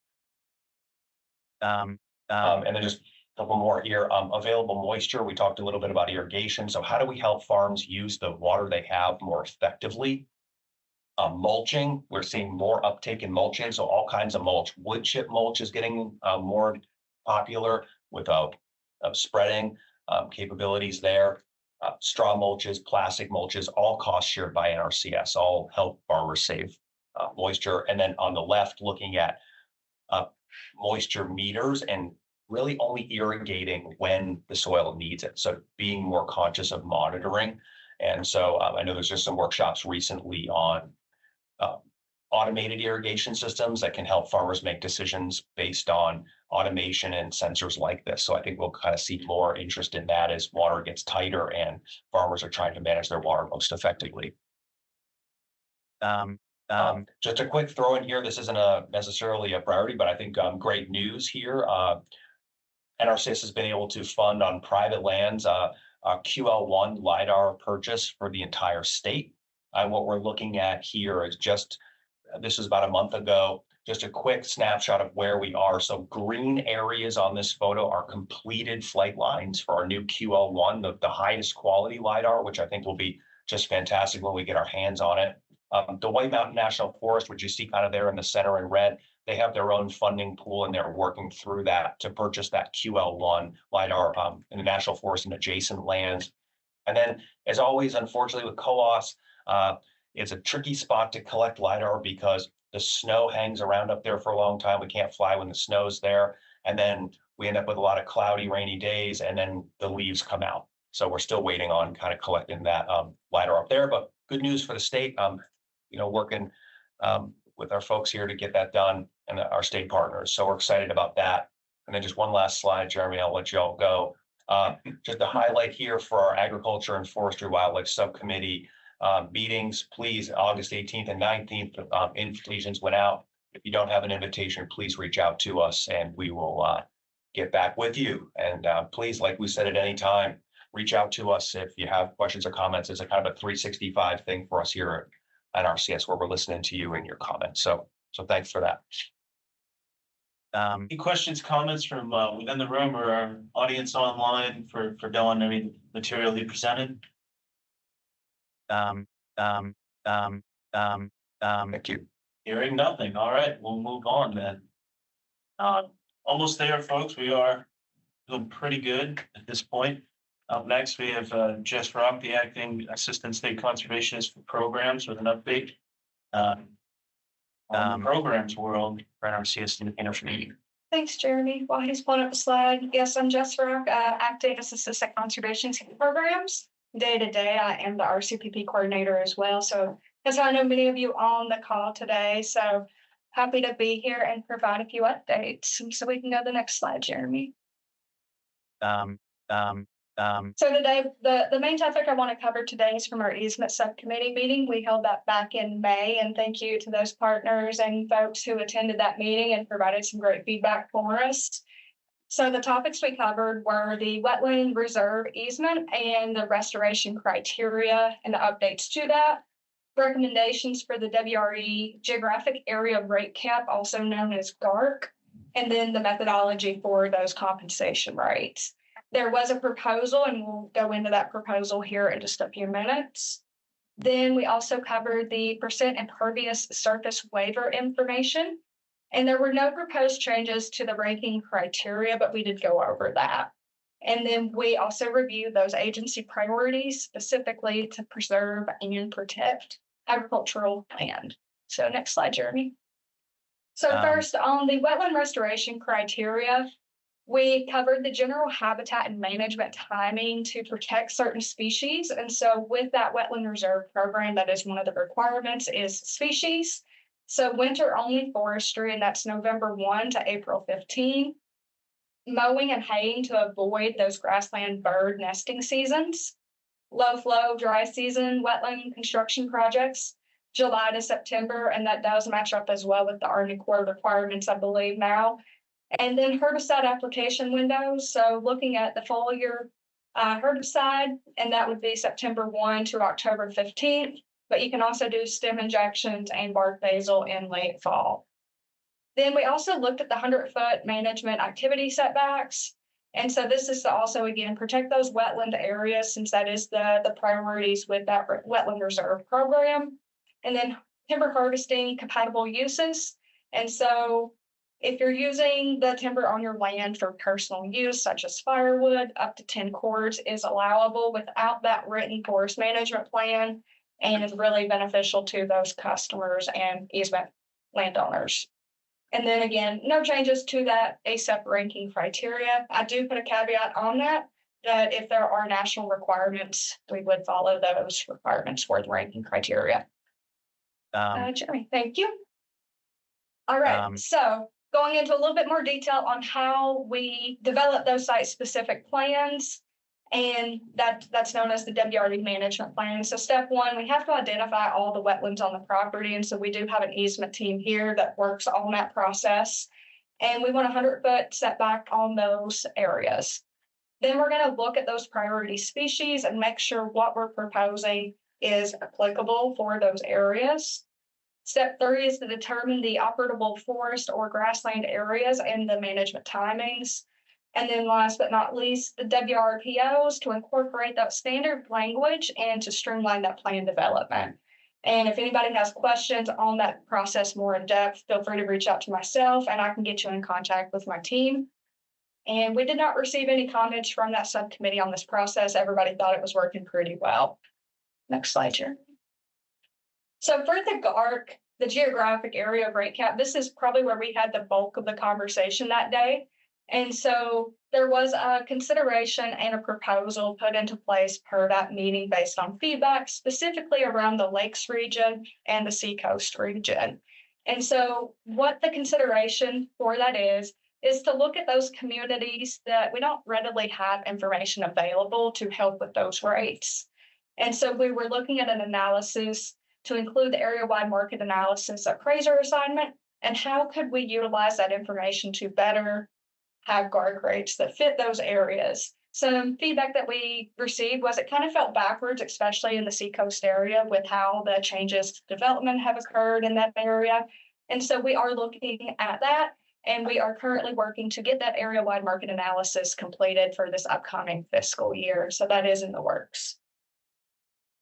And then just a couple more here. Available moisture. We talked a little bit about irrigation. So how do we help farms use the water they have more effectively? Mulching. We're seeing more uptake in mulching. So all kinds of mulch. Wood chip mulch is getting more popular with spreading capabilities there. Straw mulches, plastic mulches, all cost shared by NRCS, all help farmers save moisture. And then on the left, looking at moisture meters and really only irrigating when the soil needs it. So being more conscious of monitoring. And so I know there's just some workshops recently on automated irrigation systems that can help farmers make decisions based on automation and sensors like this. So I think we'll kind of see more interest in that as water gets tighter and farmers are trying to manage their water most effectively. Just a quick throw in here. This isn't necessarily a priority, but I think great news here. NRCS has been able to fund on private lands a QL1 LiDAR purchase for the entire state. What we're looking at here is this is about a month ago, just a quick snapshot of where we are. So green areas on this photo are completed flight lines for our new QL1, the highest quality LiDAR, which I think will be just fantastic when we get our hands on it. The White Mountain National Forest, which you see kind of there in the center in red, they have their own funding pool and they're working through that to purchase that QL1 LiDAR in the National Forest and adjacent lands. And then, as always, unfortunately with COAS, it's a tricky spot to collect LiDAR because the snow hangs around up there for a long time. We can't fly when the snow's there. And then we end up with a lot of cloudy, rainy days, and then the leaves come out. So we're still waiting on kind of collecting that LiDAR up there. But good news for the state, working with our folks here to get that done and our state partners. So we're excited about that. And then just one last slide, Jeremy, I'll let you all go. Just to highlight here for our Agriculture and Forestry Wildlife Subcommittee meetings, please, August 18th and 19th, invitations went out. If you don't have an invitation, please reach out to us and we will get back with you. And please, like we said at any time, reach out to us if you have questions or comments. It's a kind of a 365 thing for us here at NRCS where we're listening to you and your comments. So thanks for that. Any questions, comments from within the room or our audience online for Dylan? Any material he presented? Thank you. Hearing nothing. All right, we'll move on then. Almost there, folks. We are doing pretty good at this point. Up next, we have Jess Rock, the acting assistant state conservationist for programs, with an update on the programs world for NRCS and NRCS. Thanks, Jeremy. While he's pulling up the slide, yes, I'm Jess Rock, acting as assistant conservation programs. Day to day, I am the RCPP coordinator as well. So, as I know many of you on the call today, so happy to be here and provide a few updates. So we can go to the next slide, Jeremy. So today, the main topic I want to cover today is from our easement subcommittee meeting. We held that back in May, and thank you to those partners and folks who attended that meeting and provided some great feedback for us. So the topics we covered were the wetland reserve easement and the restoration criteria and the updates to that, recommendations for the WRE geographic area rate cap, also known as GARC, and then the methodology for those compensation rates. There was a proposal, and we'll go into that proposal here in just a few minutes. Then we also covered the percent impervious surface waiver information. And there were no proposed changes to the ranking criteria, but we did go over that. And then we also reviewed those agency priorities specifically to preserve and protect agricultural land. So next slide, Jeremy. So first, on the wetland restoration criteria, we covered the general habitat and management timing to protect certain species. And so with that wetland reserve program, that is one of the requirements is species. So winter only forestry, and that's November 1 to April 15. Mowing and haying to avoid those grassland bird nesting seasons. Low flow, dry season, wetland construction projects, July to September, and that does match up as well with the Army Corps requirements, I believe now. And then herbicide application windows. So looking at the foliar herbicide, and that would be September 1 to October 15th. But you can also do stem injections and bark basal in late fall. Then we also looked at the 100-foot management activity setbacks. And so this is to also, again, protect those wetland areas, since that is the priorities with that wetland reserve program. And then timber harvesting compatible uses. And so if you're using the timber on your land for personal use, such as firewood, up to 10 cords is allowable without that written forest management plan, and is really beneficial to those customers and easement landowners. And then again, no changes to that ASAP ranking criteria. I do put a caveat on that, that if there are national requirements, we would follow those requirements for the ranking criteria. Jeremy, thank you. All right, so going into a little bit more detail on how we develop those site-specific plans, and that's known as the WRD management plan. So step one, we have to identify all the wetlands on the property, and so we do have an easement team here that works on that process. And we want 100-foot setback on those areas. Then we're going to look at those priority species and make sure what we're proposing is applicable for those areas. Step 3 is to determine the operable forest or grassland areas and the management timings. And then last but not least, the WRPOs to incorporate that standard language and to streamline that plan development. And if anybody has questions on that process more in depth, feel free to reach out to myself and I can get you in contact with my team. And we did not receive any comments from that subcommittee on this process. Everybody thought it was working pretty well. Next slide, Chair. So for the GARC, the geographic area of rate cap, this is probably where we had the bulk of the conversation that day. And so there was a consideration and a proposal put into place per that meeting based on feedback, specifically around the Lakes region and the Seacoast region. And so what the consideration for that is to look at those communities that we don't readily have information available to help with those rates. And so we were looking at an analysis to include the area-wide market analysis appraiser assignment, and how could we utilize that information to better have GARC rates that fit those areas. Some feedback that we received was it kind of felt backwards, especially in the Seacoast area with how the changes to development have occurred in that area. And so we are looking at that, and we are currently working to get that area-wide market analysis completed for this upcoming fiscal year. So that is in the works.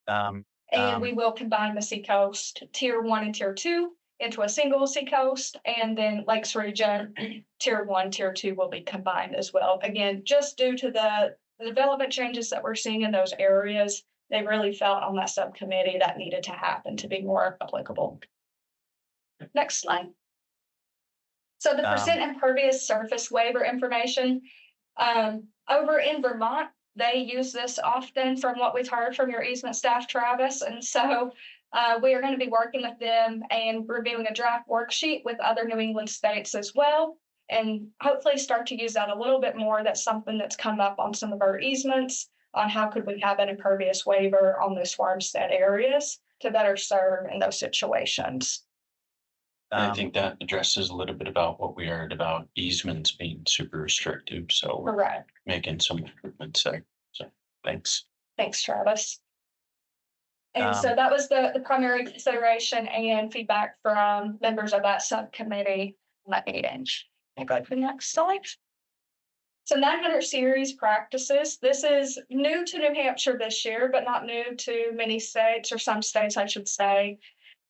And we will combine the Seacoast Tier 1 and Tier 2 into a single Seacoast, and then Lakes region Tier 1, Tier 2 will be combined as well. Again, just due to the development changes that we're seeing in those areas, they really felt on that subcommittee that needed to happen to be more applicable. Next slide. So the percent impervious surface waiver information over in Vermont, they use this often from what we've heard from your easement staff, Travis. And so we are going to be working with them and reviewing a draft worksheet with other New England states as well, and hopefully start to use that a little bit more. That's something that's come up on some of our easements on how could we have an impervious waiver on those farmstead areas to better serve in those situations. I think that addresses a little bit about what we heard about easements being super restrictive. So we're Correct. making some improvements there. So thanks. Thanks, Travis. And so that was the primary consideration and feedback from members of that subcommittee on that meeting. I'll go to the next slide. So 900 series practices. This is new to New Hampshire this year, but not new to many states, or some states, I should say.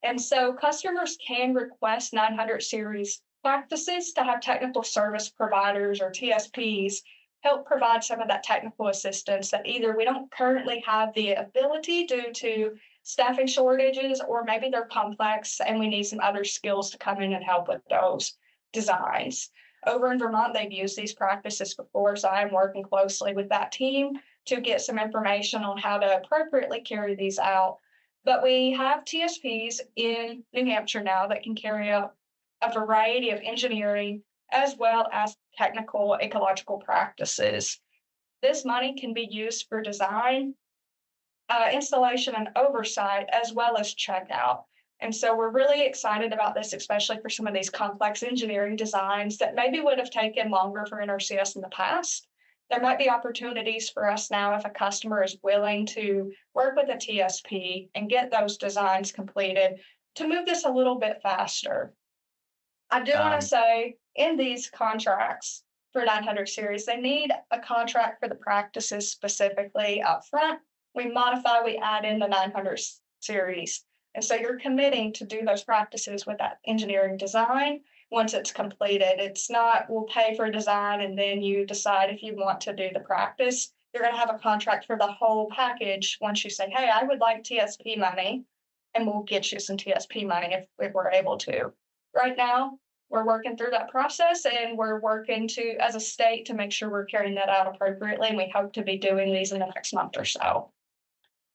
And so customers can request 900 series practices to have technical service providers or TSPs help provide some of that technical assistance that either we don't currently have the ability due to staffing shortages, or maybe they're complex and we need some other skills to come in and help with those designs. Over in Vermont, they've used these practices before, so I'm working closely with that team to get some information on how to appropriately carry these out. But we have TSPs in New Hampshire now that can carry out a variety of engineering as well as technical ecological practices. This money can be used for design, installation, and oversight, as well as checkout. And so we're really excited about this, especially for some of these complex engineering designs that maybe would have taken longer for NRCS in the past. There might be opportunities for us now if a customer is willing to work with a TSP and get those designs completed to move this a little bit faster. I do want to say in these contracts for 900 series, they need a contract for the practices specifically up front. We modify, we add in the 900 series. And so you're committing to do those practices with that engineering design once it's completed. It's not, we'll pay for design and then you decide if you want to do the practice. You're going to have a contract for the whole package once you say, hey, I would like TSP money, and we'll get you some TSP money if we're able to. Right now, we're working through that process and we're working to, as a state, to make sure we're carrying that out appropriately. And we hope to be doing these in the next month or so.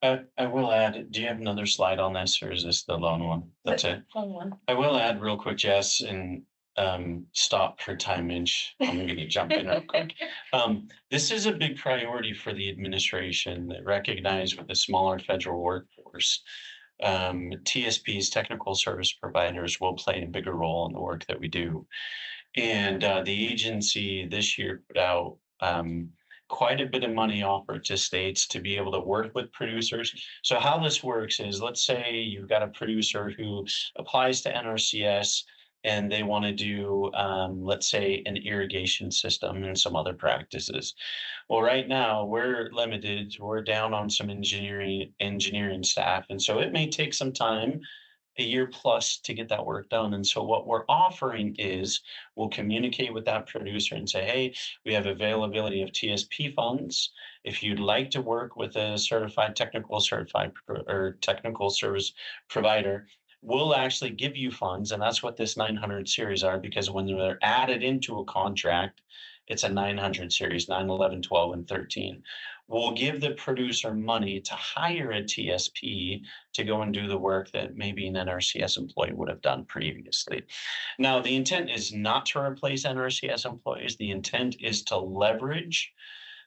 I will add, do you have another slide on this or is this the lone one? That's it. I will add real quick, Jess, and stop for time inch. I'm gonna jump in real quick. This is a big priority for the administration that recognize with the smaller federal workforce. TSPs, technical service providers, will play a bigger role in the work that we do. And the agency this year put out quite a bit of money offered to states to be able to work with producers. So how this works is, let's say you've got a producer who applies to NRCS and they want to do, let's say, an irrigation system and some other practices. Well, right now we're limited. We're down on some engineering staff. And so it may take some time, a year plus, to get that work done. And so what we're offering is we'll communicate with that producer and say, hey, we have availability of TSP funds. If you'd like to work with a technical service provider, we'll actually give you funds. And that's what this 900 series are, because when they're added into a contract, it's a 900 series, 9, 11, 12, and 13. We'll give the producer money to hire a TSP to go and do the work that maybe an NRCS employee would have done previously. Now, the intent is not to replace NRCS employees. The intent is to leverage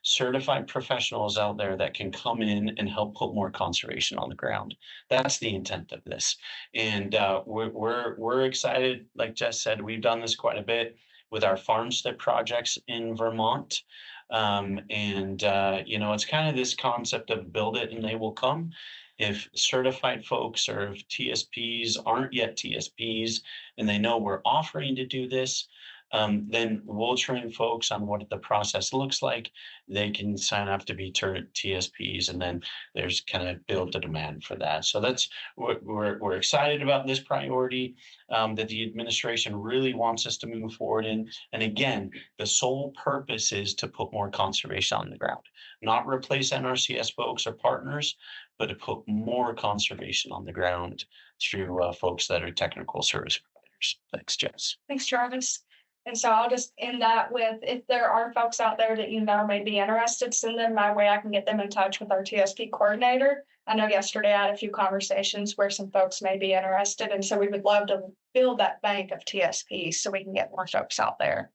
certified professionals out there that can come in and help put more conservation on the ground. That's the intent of this. And we're excited. Like Jess said, we've done this quite a bit with our farmstead projects in Vermont. It's kind of this concept of build it and they will come. If certified folks or if TSPs aren't yet TSPs and they know we're offering to do this, then we'll train folks on what the process looks like. They can sign up to be TSPs, and then there's kind of build the demand for that. So that's we're excited about this priority that the administration really wants us to move forward in. And again, the sole purpose is to put more conservation on the ground, not replace NRCS folks or partners, but to put more conservation on the ground through folks that are technical service providers. Thanks, Jess. Thanks, Travis. And so I'll just end that with, if there are folks out there that may be interested, send them my way. I can get them in touch with our TSP coordinator. I know yesterday I had a few conversations where some folks may be interested. And so we would love to build that bank of TSPs so we can get more folks out there.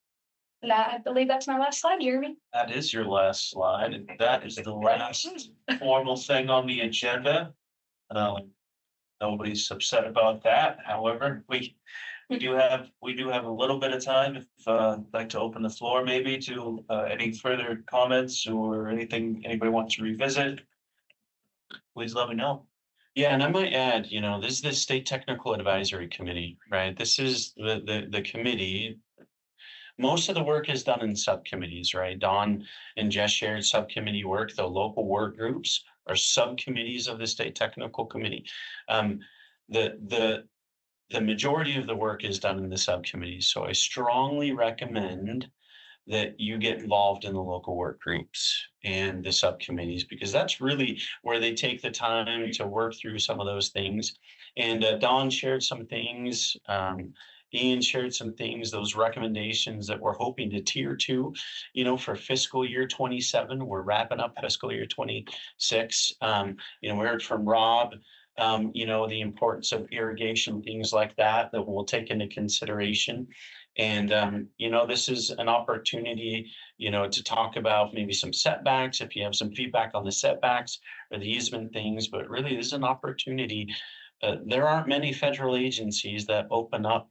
And I believe that's my last slide, Jeremy. That is your last slide. And that is the last formal thing on the agenda. Nobody's upset about that. However, we do have a little bit of time. If I'd like to open the floor maybe to any further comments or anything anybody wants to revisit, please let me know. Yeah, and I might add, this is the State Technical Advisory Committee, right? This is the committee. Most of the work is done in subcommittees, right? Dawn and Jess shared subcommittee work. The local work groups are subcommittees of the State Technical Committee. The majority of the work is done in the subcommittees. So I strongly recommend that you get involved in the local work groups and the subcommittees, because that's really where they take the time to work through some of those things. And Dawn shared some things. Ian shared some things, those recommendations that we're hoping to tier to, for fiscal year 27. We're wrapping up fiscal year 26. We heard from Rob, the importance of irrigation, things like that we'll take into consideration. And, this is an opportunity, to talk about maybe some setbacks, if you have some feedback on the setbacks or the easement things, but really this is an opportunity. There aren't many federal agencies that open up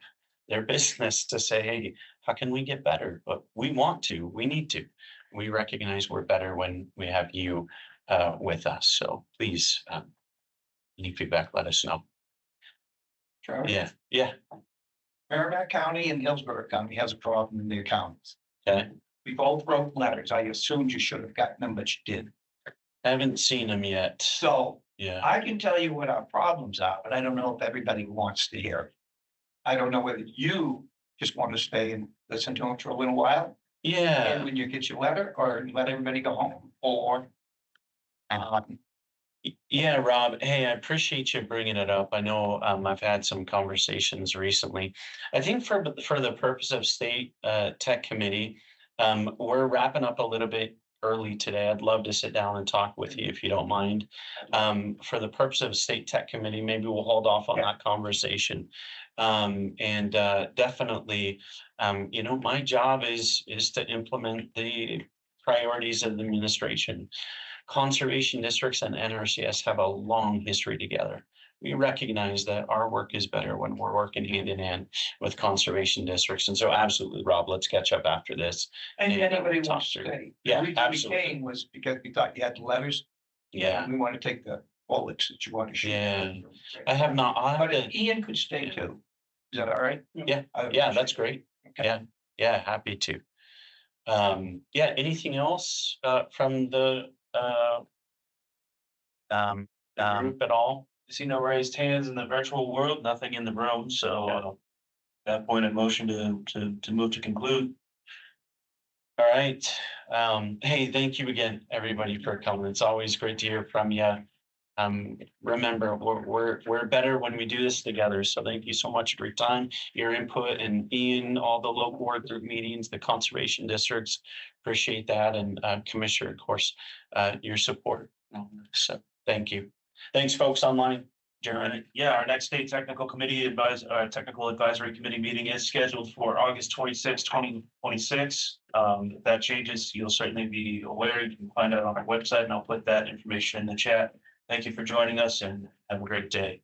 their business to say, hey, how can we get better? But we need to. We recognize we're better when we have you with us. So please, any feedback, let us know. Sure. Yeah. Merrimack County and Hillsborough County has a problem in their counties. Okay. We both wrote letters. I assumed you should have gotten them, but you did. Haven't seen them yet. So yeah, I can tell you what our problems are, but I don't know if everybody wants to hear it. I don't know whether you just want to stay and listen to them for a little while. Yeah. And when you get your letter, or let everybody go home, or Yeah, Rob, hey, I appreciate you bringing it up. I know I've had some conversations recently. I think for the purpose of state tech committee, we're wrapping up a little bit early today. I'd love to sit down and talk with you if you don't mind. For the purpose of state tech committee, maybe we'll hold off on that conversation. And definitely, my job is to implement the priorities of the administration. Conservation districts and NRCS have a long history together. We recognize that our work is better when we're working hand in hand with conservation districts. And so absolutely, Rob, let's catch up after this. And And, anybody talk wants to through. stay. Yeah, The reason we absolutely. came was because we thought you had the letters. Yeah, We want to take the bullets that you want to shoot. Yeah. I have not, I'll have But to, Ian could stay too. Is that all right? Yeah, I yeah, that's appreciate great. it. Okay. Yeah, happy to. Yeah, anything else from the group at all? See no raised hands in the virtual world, nothing in the room, so that point of motion to move to conclude. All right. Hey, thank you again, everybody, for coming. It's always great to hear from you. Remember, we're better when we do this together. So thank you so much for your time, your input, and Ian, all the local work group meetings, the conservation districts. Appreciate that. And Commissioner, of course, your support. So thank you. Thanks, folks online. Jeremy. Yeah, our next state technical technical advisory committee meeting is scheduled for August 26, 2026. If that changes, you'll certainly be aware. You can find out on our website, and I'll put that information in the chat. Thank you for joining us and have a great day.